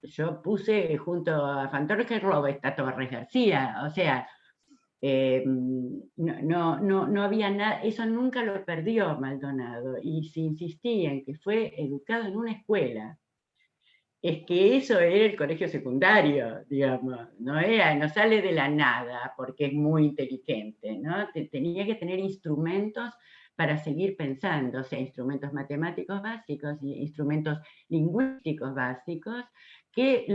yo puse junto a Fantorres Roba está Torres García, o sea, no había nada, eso nunca lo perdió Maldonado, y si insistía en que fue educado en una escuela, es que eso era el colegio secundario, digamos, no sale de la nada porque es muy inteligente, ¿no? Tenía que tener instrumentos para seguir pensando, o sea, instrumentos matemáticos básicos, instrumentos lingüísticos básicos, que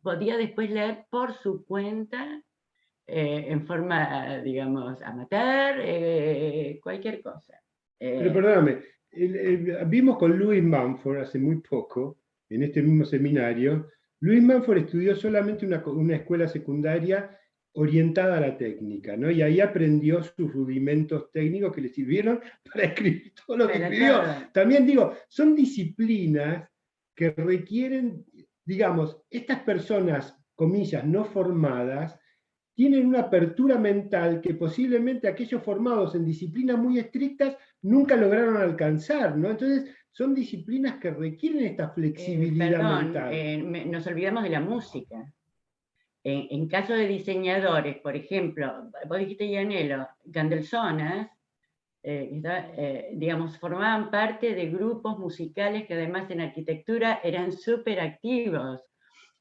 podía después leer por su cuenta, en forma, digamos, amateur, cualquier cosa. Pero perdóname, vimos con Louis Mumford hace muy poco, en este mismo seminario, Luis Manford estudió solamente una escuela secundaria orientada a la técnica, ¿no? Y ahí aprendió sus rudimentos técnicos que le sirvieron para escribir todo lo que escribió. También digo, son disciplinas que requieren, digamos, estas personas, comillas, no formadas, tienen una apertura mental que posiblemente aquellos formados en disciplinas muy estrictas nunca lograron alcanzar, ¿no? Entonces, son disciplinas que requieren esta flexibilidad mental. Nos olvidamos de la música. En caso de diseñadores, por ejemplo, vos dijiste Gianello, Gandelsonas, digamos, formaban parte de grupos musicales que además en arquitectura eran súper activos.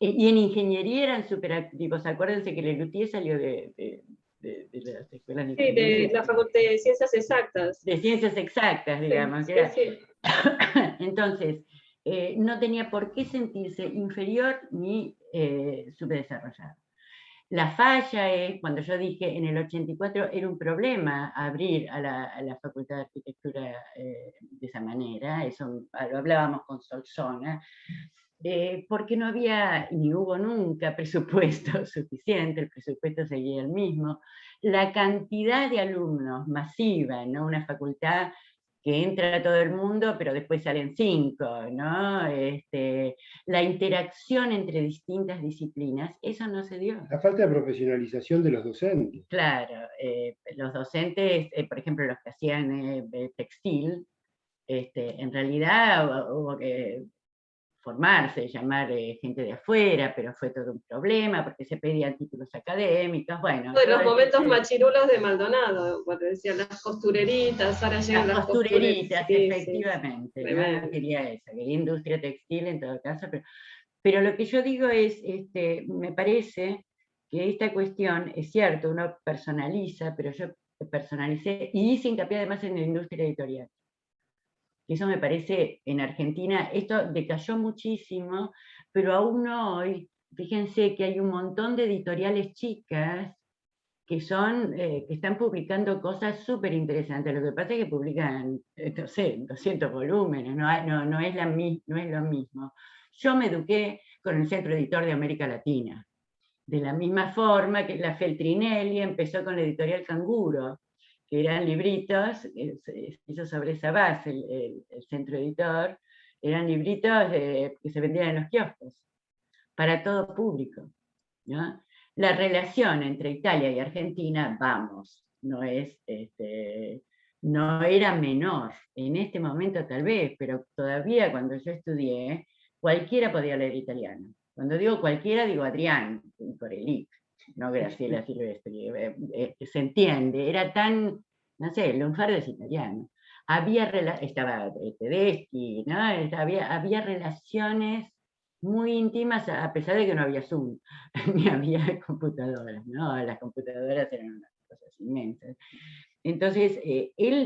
Y en ingeniería eran súper activos. Acuérdense que Lelutier salió de las escuelas de ingeniería. Sí, de la Facultad de Ciencias Exactas. De Ciencias Exactas, digamos. Sí, sí. Entonces, no tenía por qué sentirse inferior ni subdesarrollado. La falla es, cuando yo dije en el 84 era un problema abrir a la Facultad de Arquitectura de esa manera, eso lo hablábamos con Solsona, porque no había, ni hubo nunca presupuesto suficiente, el presupuesto seguía el mismo. La cantidad de alumnos masiva, ¿no? Una facultad que entra a todo el mundo, pero después salen 5, ¿no? La interacción entre distintas disciplinas, eso no se dio. La falta de profesionalización de los docentes. Claro, los docentes, por ejemplo, los que hacían textil, en realidad hubo que formarse, llamar gente de afuera, pero fue todo un problema porque se pedían títulos académicos, bueno. De los momentos machirulos de Maldonado, cuando decían las costureritas, ahora llegan las costureritas, sí, efectivamente, sí. No quería eso, quería industria textil en todo caso, pero lo que yo digo es, me parece que esta cuestión, es cierto, uno personaliza, pero yo personalicé y hice hincapié además en la industria editorial. Eso me parece, en Argentina, esto decayó muchísimo, pero aún hoy, fíjense que hay un montón de editoriales chicas que están publicando cosas súper interesantes. Lo que pasa es que publican, no sé, 200 volúmenes, no es lo mismo. Yo me eduqué con el Centro Editor de América Latina, de la misma forma que la Feltrinelli empezó con la editorial Canguro, que eran libritos, hizo sobre esa base el Centro Editor, eran libritos que se vendían en los kioscos, para todo público, ¿no? La relación entre Italia y Argentina, vamos, no era menor. En este momento tal vez, pero todavía cuando yo estudié, cualquiera podía leer italiano. Cuando digo cualquiera, digo Adrián Corelli, no Graciela Silvestri. Se entiende, era tan, no sé, Lunfardo es italiano. Estaba Tedeschi, ¿no? Había relaciones muy íntimas, a pesar de que no había Zoom, ni había computadoras, ¿no? Las computadoras eran unas cosas inmensas. Entonces,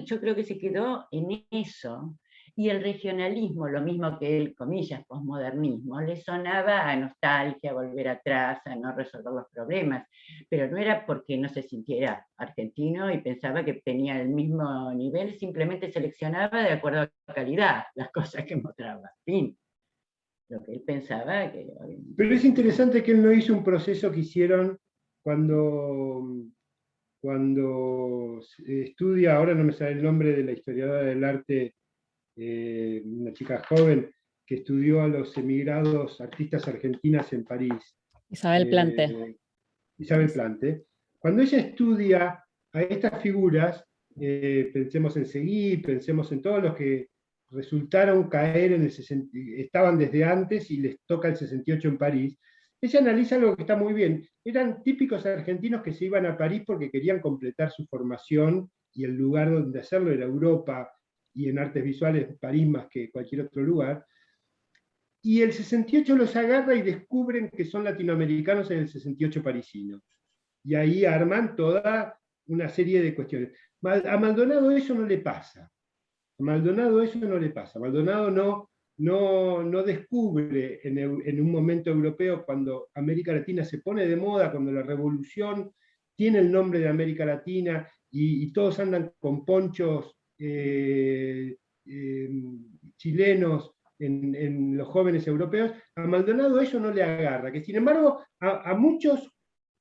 yo creo que se quedó en eso, y el regionalismo, lo mismo que el, comillas, posmodernismo, le sonaba a nostalgia, a volver atrás, a no resolver los problemas, pero no era porque no se sintiera argentino y pensaba que tenía el mismo nivel, simplemente seleccionaba de acuerdo a la calidad las cosas que mostraba, fin. Lo que él pensaba que... Pero es interesante que él no hizo un proceso que hicieron cuando estudia, ahora no me sale el nombre de la historiadora del arte, una chica joven que estudió a los emigrados artistas argentinas en París. Isabel Plante. Isabel Plante. Cuando ella estudia a estas figuras, pensemos en Seguí, pensemos en todos los que resultaron caer en estaban desde antes y les toca el 68 en París, ella analiza algo que está muy bien. Eran típicos argentinos que se iban a París porque querían completar su formación y el lugar donde hacerlo era Europa y en artes visuales París más que cualquier otro lugar. Y el 68 los agarra y descubren que son latinoamericanos en el 68 parisino. Y ahí arman toda una serie de cuestiones. A Maldonado eso no le pasa. A Maldonado eso no le pasa. Maldonado no descubre en un momento europeo, cuando América Latina se pone de moda, cuando la revolución tiene el nombre de América Latina y todos andan con ponchos chilenos en los jóvenes europeos, a Maldonado eso no le agarra, que sin embargo a muchos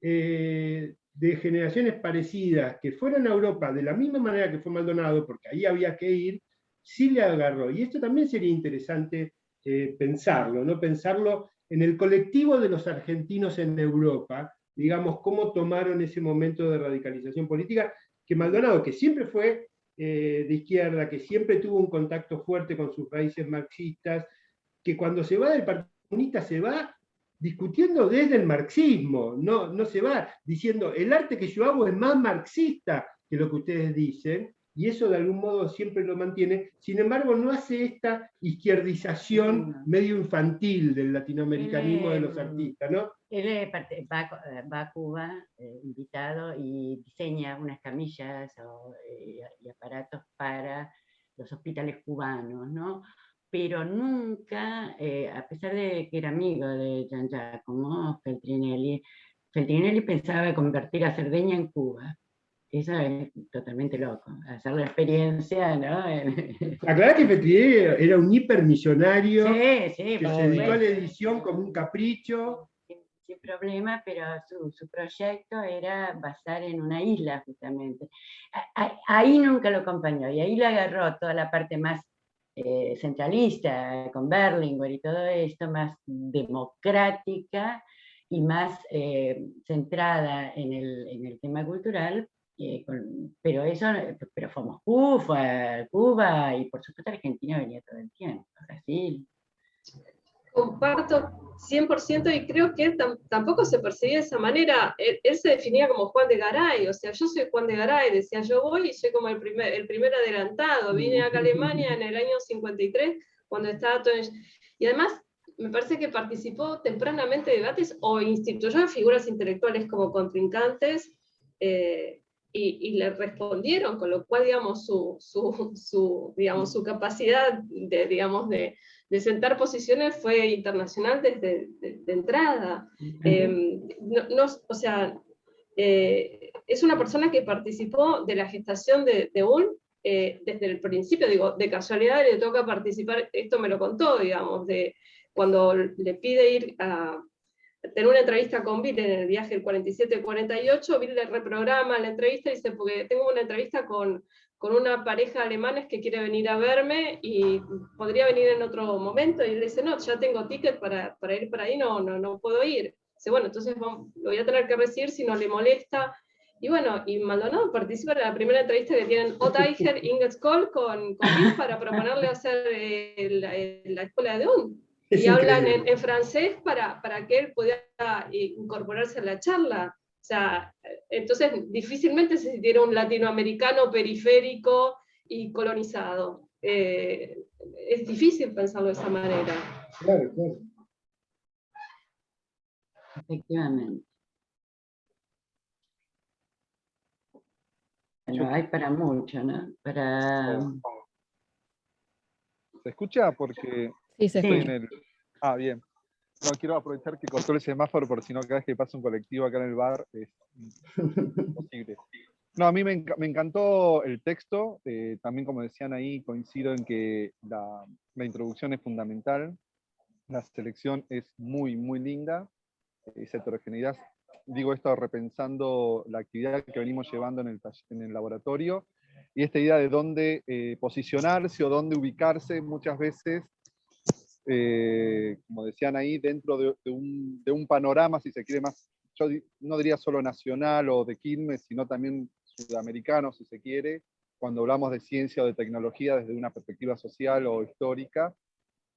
de generaciones parecidas que fueron a Europa de la misma manera que fue Maldonado, porque ahí había que ir, sí le agarró. Y esto también sería interesante pensarlo, ¿no? Pensarlo en el colectivo de los argentinos en Europa, digamos, cómo tomaron ese momento de radicalización política, que Maldonado, que siempre fue de izquierda, que siempre tuvo un contacto fuerte con sus raíces marxistas, que cuando se va del Partido Comunista se va discutiendo desde el marxismo, no se va diciendo el arte que yo hago es más marxista que lo que ustedes dicen, y eso de algún modo siempre lo mantiene. Sin embargo, no hace esta izquierdización medio infantil del latinoamericanismo de los artistas, ¿no? Él va a Cuba invitado y diseña unas camillas y aparatos para los hospitales cubanos, ¿no? Pero nunca, a pesar de que era amigo de Gian Giacomo Feltrinelli pensaba convertir a Cerdeña en Cuba. Eso es totalmente loco, hacer la experiencia, ¿no? Aclarar que Feltrinelli era un hipermillonario sí, que se dedicó a la edición como un capricho. Sin problema, pero su proyecto era basar en una isla, justamente. Ahí nunca lo acompañó, y ahí le agarró toda la parte más centralista, con Berlinguer y todo esto, más democrática y más centrada en el tema cultural, pero fue Moscú, fue Cuba, y por supuesto Argentina venía todo el tiempo, Brasil. Comparto 100% y creo que él tampoco se percibía de esa manera. Él se definía como Juan de Garay, o sea, yo soy Juan de Garay, decía, yo voy y soy como el primer adelantado. Vine acá a Alemania en el año 53, cuando estaba todo y además me parece que participó tempranamente de debates o instituyó figuras intelectuales como contrincantes, y le respondieron, con lo cual, digamos, su capacidad de sentar posiciones fue internacional desde de entrada. O sea, es una persona que participó de la gestación de UN desde el principio, digo, de casualidad le toca participar, esto me lo contó, digamos, de cuando le pide ir a tener una entrevista con Bill en el viaje del 47-48, Bill le reprograma la entrevista y dice, porque tengo una entrevista con una pareja de alemanes que quiere venir a verme y podría venir en otro momento, y él dice, no, ya tengo ticket para ir para ahí, no puedo ir. Dice, bueno, entonces lo voy a tener que recibir si no le molesta. Y bueno, y Maldonado participa en la primera entrevista que tienen Otto Eicher, Inge Skoll con Bill para proponerle hacer la escuela de UN. Y hablan en francés para que él pudiera incorporarse a la charla. O sea, entonces difícilmente se sintiera un latinoamericano periférico y colonizado. Es difícil pensarlo de esa manera. Claro, claro. Efectivamente. Bueno, hay para mucho, ¿no? ¿Se escucha? Porque Sí, se estoy escucha. en el... Ah, bien. No, quiero aprovechar que cortó el semáforo, porque si no, cada vez que pasa un colectivo acá en el bar es imposible. No, a mí me encantó el texto. También, como decían ahí, coincido en que la introducción es fundamental. La selección es muy, muy linda. Esa heterogeneidad. Digo esto repensando la actividad que venimos llevando en el laboratorio, y esta idea de dónde posicionarse o dónde ubicarse muchas veces, como decían ahí, dentro de un panorama, si se quiere, más, yo no diría solo nacional o de Quilmes, sino también sudamericano, si se quiere, cuando hablamos de ciencia o de tecnología desde una perspectiva social o histórica.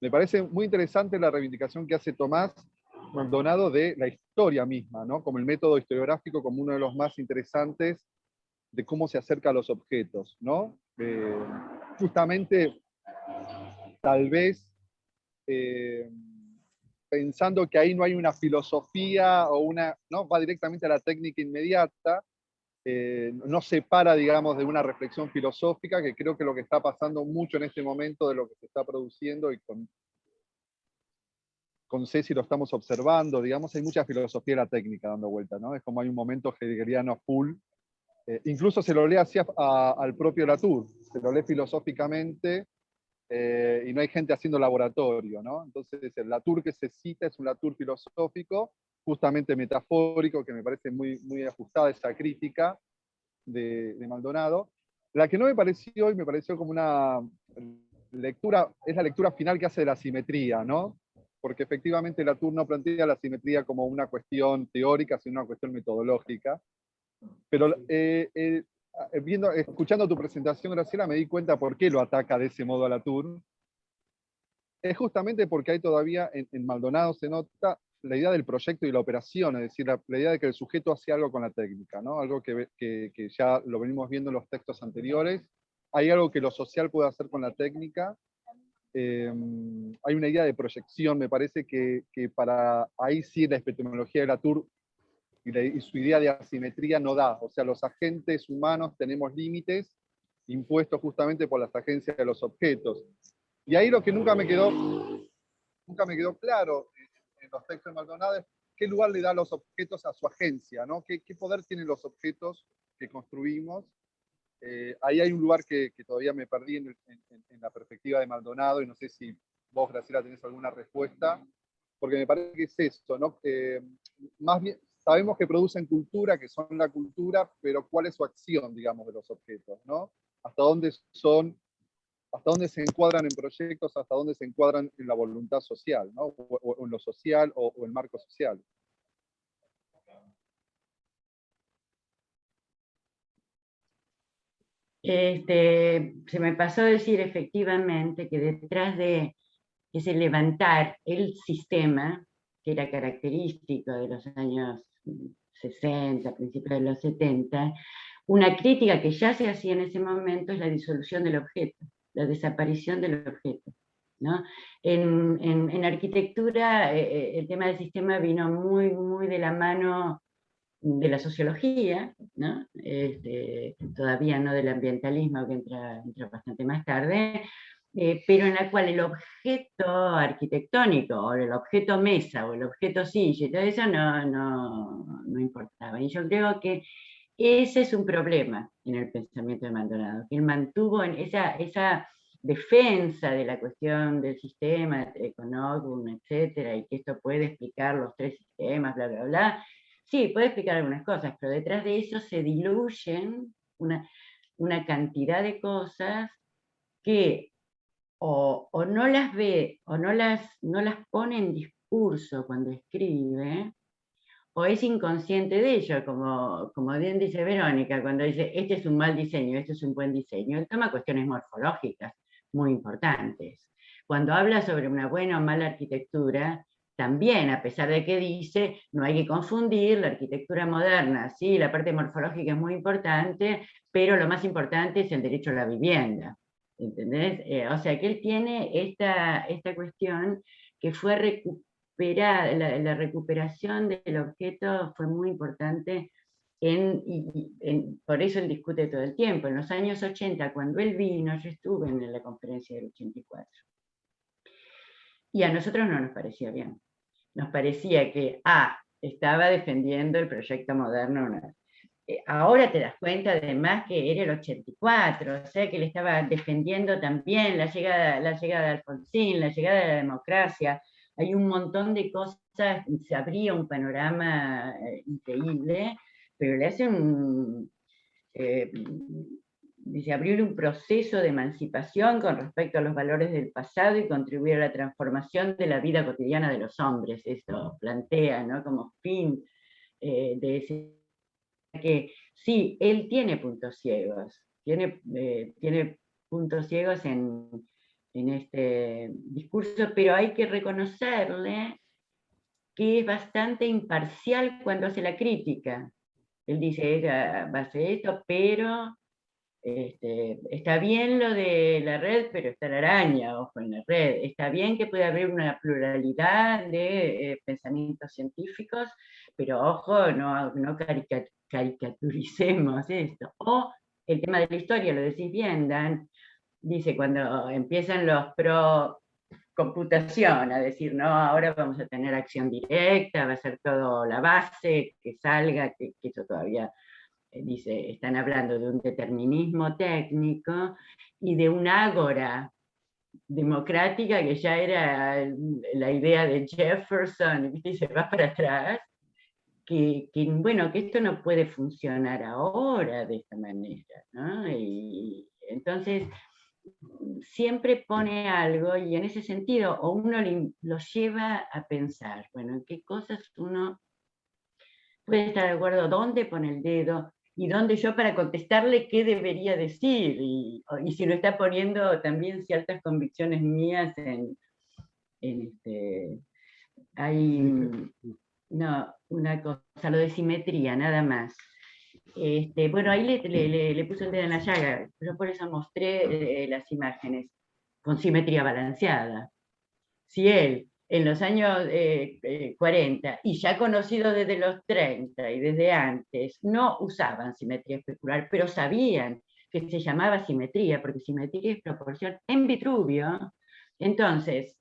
Me parece muy interesante la reivindicación que hace Tomás Maldonado de la historia misma, ¿no? Como el método historiográfico como uno de los más interesantes de cómo se acerca a los objetos, ¿no? Justamente, tal vez, pensando que ahí no hay una filosofía o ¿no? Va directamente a la técnica inmediata, no se para, digamos, de una reflexión filosófica, que creo que lo que está pasando mucho en este momento de lo que se está produciendo, y con Ceci lo estamos observando, digamos, hay mucha filosofía de la técnica dando vuelta, ¿no? Es como hay un momento heideggeriano full. Incluso se lo lee así al propio Latour, se lo lee filosóficamente, y no hay gente haciendo laboratorio, ¿no? Entonces el Latour que se cita es un Latour filosófico, justamente metafórico, que me parece muy, muy ajustada esa crítica de Maldonado. La que no me pareció, y me pareció como una lectura, es la lectura final que hace de la simetría, ¿no? Porque efectivamente Latour no plantea la simetría como una cuestión teórica, sino una cuestión metodológica. Pero escuchando tu presentación, Graciela, me di cuenta por qué lo ataca de ese modo a Latour. Es justamente porque hay todavía, en Maldonado se nota la idea del proyecto y la operación, es decir, la idea de que el sujeto hace algo con la técnica, ¿no? Algo que ya lo venimos viendo en los textos anteriores. Hay algo que lo social puede hacer con la técnica. Hay una idea de proyección, me parece que para ahí sí la epistemología de Latour y su idea de asimetría no da. O sea, los agentes humanos tenemos límites impuestos justamente por las agencias de los objetos. Y ahí lo que nunca me quedó claro en los textos de Maldonado es qué lugar le da a los objetos a su agencia, ¿no? ¿Qué poder tienen los objetos que construimos? Ahí hay un lugar que todavía me perdí en la perspectiva de Maldonado, y no sé si vos, Graciela, tenés alguna respuesta, porque me parece que es esto, ¿no? Más bien, sabemos que producen cultura, que son la cultura, pero ¿cuál es su acción, digamos, de los objetos, ¿no? ¿Hasta dónde se encuadran en proyectos, hasta dónde se encuadran en la voluntad social, ¿no? O en lo social o el marco social? Se me pasó a decir efectivamente que detrás de ese levantar el sistema, que era característico de los años 60, principios de los 70, una crítica que ya se hacía en ese momento es la disolución del objeto, la desaparición del objeto, ¿no? En arquitectura el tema del sistema vino muy, muy de la mano de la sociología, ¿no? Todavía no del ambientalismo, que entra bastante más tarde, pero en la cual el objeto arquitectónico, o el objeto mesa, o el objeto silla, y todo eso no importaba. Y yo creo que ese es un problema en el pensamiento de Maldonado, que él mantuvo en esa defensa de la cuestión del sistema, con Ogden, etcétera, y que esto puede explicar los tres sistemas, bla, bla, bla. Sí, puede explicar algunas cosas, pero detrás de eso se diluyen una cantidad de cosas que o no las ve, o no las pone en discurso cuando escribe, o es inconsciente de ello, como bien dice Verónica, cuando dice, este es un mal diseño, este es un buen diseño. Él toma cuestiones morfológicas muy importantes. Cuando habla sobre una buena o mala arquitectura, también, a pesar de que dice, no hay que confundir la arquitectura moderna, sí, la parte morfológica es muy importante, pero lo más importante es el derecho a la vivienda, ¿entendés? O sea que él tiene esta cuestión que fue la recuperación del objeto fue muy importante, por eso él discute todo el tiempo. En los años 80, cuando él vino, yo estuve en la conferencia del 84, y a nosotros no nos parecía bien. Nos parecía que, estaba defendiendo el proyecto moderno. Ahora te das cuenta además que era el 84, o sea que él estaba defendiendo también la llegada de Alfonsín, la llegada de la democracia. Hay un montón de cosas, se abría un panorama increíble, pero le hace dice, abrir un proceso de emancipación con respecto a los valores del pasado y contribuir a la transformación de la vida cotidiana de los hombres. Esto plantea, ¿no?, como fin de ese, que sí, él tiene puntos ciegos, tiene puntos ciegos en este discurso, pero hay que reconocerle que es bastante imparcial cuando hace la crítica. Él dice, va a hacer esto, pero está bien lo de la red, pero está la araña, ojo en la red. Está bien que puede haber una pluralidad de pensamientos científicos, pero ojo, no caricaturicemos esto. O el tema de la historia, lo decís bien, Dan, dice, cuando empiezan los pro computación, a decir, no, ahora vamos a tener acción directa, va a ser todo la base, que salga, que eso todavía, dice, están hablando de un determinismo técnico y de un ágora democrática, que ya era la idea de Jefferson, ¿viste? Y se va para atrás, bueno, que esto no puede funcionar ahora de esta manera, ¿no? Y entonces siempre pone algo, y en ese sentido, o uno lo lleva a pensar, bueno, en qué cosas uno puede estar de acuerdo, dónde pone el dedo, y dónde yo para contestarle qué debería decir, y si no está poniendo también ciertas convicciones mías hay no, una cosa, lo de simetría, nada más. Bueno, ahí le puse el dedo en la llaga, yo por eso mostré las imágenes con simetría balanceada. Si él en los años 40, y ya conocido desde los 30 y desde antes, no usaban simetría especular, pero sabían que se llamaba simetría, porque simetría es proporción en Vitruvio, entonces,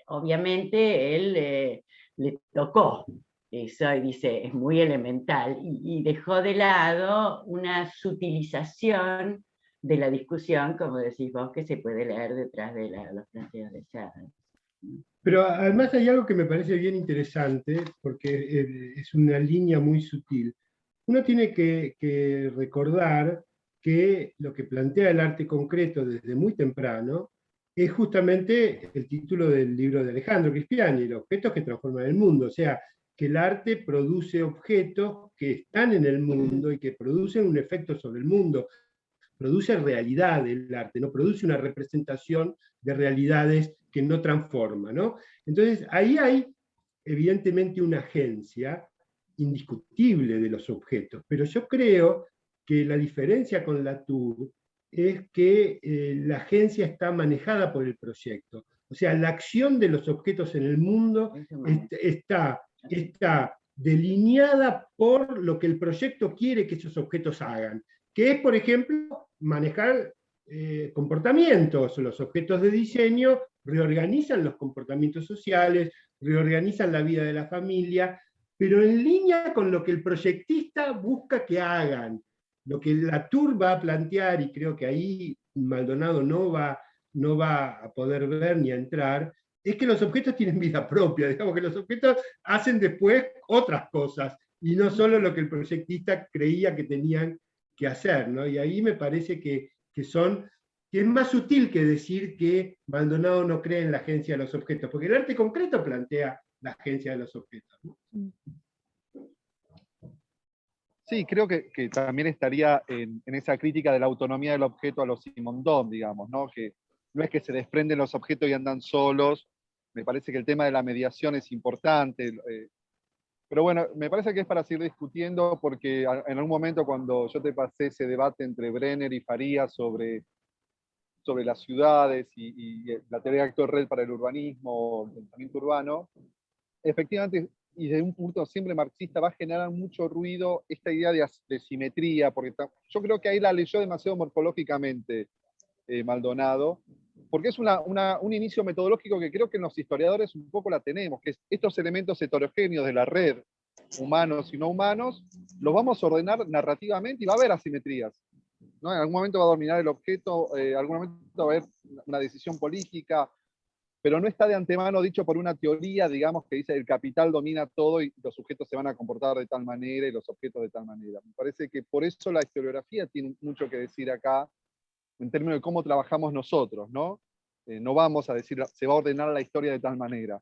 obviamente, él le tocó eso y dice, es muy elemental, y dejó de lado una sutilización de la discusión, como decís vos, que se puede leer detrás de los planteos de Chávez. Pero además hay algo que me parece bien interesante, porque es una línea muy sutil. Uno tiene que recordar que lo que plantea el arte concreto desde muy temprano es justamente el título del libro de Alejandro Crispiani, los objetos que transforman el mundo. O sea, que el arte produce objetos que están en el mundo y que producen un efecto sobre el mundo. Produce realidad el arte, no produce una representación de realidades que no transforma, ¿no? Entonces, ahí hay evidentemente una agencia indiscutible de los objetos, pero yo creo que la diferencia con Latour es que la agencia está manejada por el proyecto. O sea, la acción de los objetos en el mundo está delineada por lo que el proyecto quiere que esos objetos hagan, que es, por ejemplo, manejar comportamientos. Los objetos de diseño reorganizan los comportamientos sociales, reorganizan la vida de la familia, pero en línea con lo que el proyectista busca que hagan. Lo que Latour va a plantear, y creo que ahí Maldonado no va a poder ver ni a entrar, es que los objetos tienen vida propia, digamos que los objetos hacen después otras cosas, y no solo lo que el proyectista creía que tenían que hacer, ¿no? Y ahí me parece que es más sutil que decir que Maldonado no cree en la agencia de los objetos, porque el arte concreto plantea la agencia de los objetos, ¿no? Sí, creo que también estaría en esa crítica de la autonomía del objeto a los Simondon, digamos, ¿no? Que no es que se desprenden los objetos y andan solos. Me parece que el tema de la mediación es importante. Pero bueno, me parece que es para seguir discutiendo, porque en algún momento cuando yo te pasé ese debate entre Brenner y Farías sobre las ciudades y la teoría de actor red para el urbanismo, el pensamiento urbano, efectivamente, y desde un punto siempre marxista, va a generar mucho ruido esta idea de simetría, porque yo creo que ahí la leyó demasiado morfológicamente Maldonado, porque es un inicio metodológico que creo que los historiadores un poco la tenemos, que es estos elementos heterogéneos de la red, humanos y no humanos, los vamos a ordenar narrativamente y va a haber asimetrías, ¿no? En algún momento va a dominar el objeto, en algún momento va a haber una decisión política, pero no está de antemano dicho por una teoría, digamos, que dice el capital domina todo y los sujetos se van a comportar de tal manera y los objetos de tal manera. Me parece que por eso la historiografía tiene mucho que decir acá, en términos de cómo trabajamos nosotros, ¿no? No vamos a decir, se va a ordenar la historia de tal manera.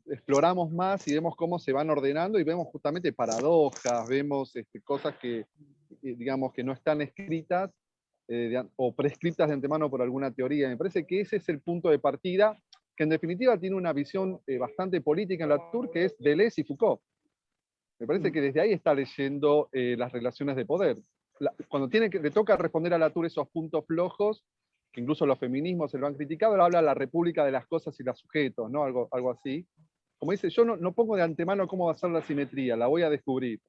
Exploramos más y vemos cómo se van ordenando y vemos justamente paradojas, vemos cosas que, digamos, que no están escritas o prescriptas de antemano por alguna teoría. Me parece que ese es el punto de partida, que en definitiva tiene una visión bastante política en Latour, que es Deleuze y Foucault. Me parece que desde ahí está leyendo las relaciones de poder. Cuando le toca responder a Latour esos puntos flojos, que incluso los feminismos se lo han criticado, él habla de la república de las cosas y los sujetos, ¿no? Algo así. Como dice, yo no pongo de antemano cómo va a ser la simetría, la voy a descubrir.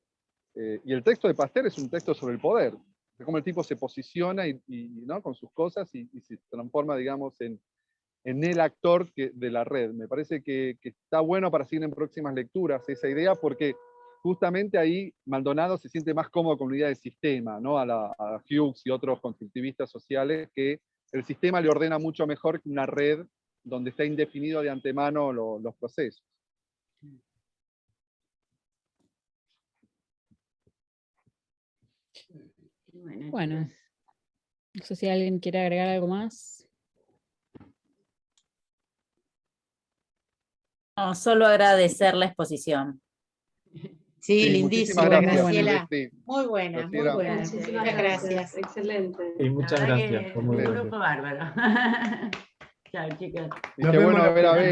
Y el texto de Pasteur es un texto sobre el poder, de cómo el tipo se posiciona ¿no? con sus cosas y se transforma, digamos, en el actor de la red. Me parece que está bueno para seguir en próximas lecturas esa idea, porque justamente ahí Maldonado se siente más cómodo con la idea de sistema, ¿no? a Hughes y otros constructivistas sociales que el sistema le ordena mucho mejor que una red donde está indefinido de antemano los procesos. Bueno, chicos. no sé si alguien quiere agregar algo más. No, solo agradecer la exposición. Sí, Sí, lindísimo, muchísimas gracias, Graciela. Silvestri. Muy buena, muy Graciela. buena. Gracias. Muchísimas Muchas gracias. Excelente. Y muchas La verdad gracias. que Fue muy un bueno. grupo bárbaro. Chao, chicos. Y Nos qué vemos bueno la ver a próxima. Bea.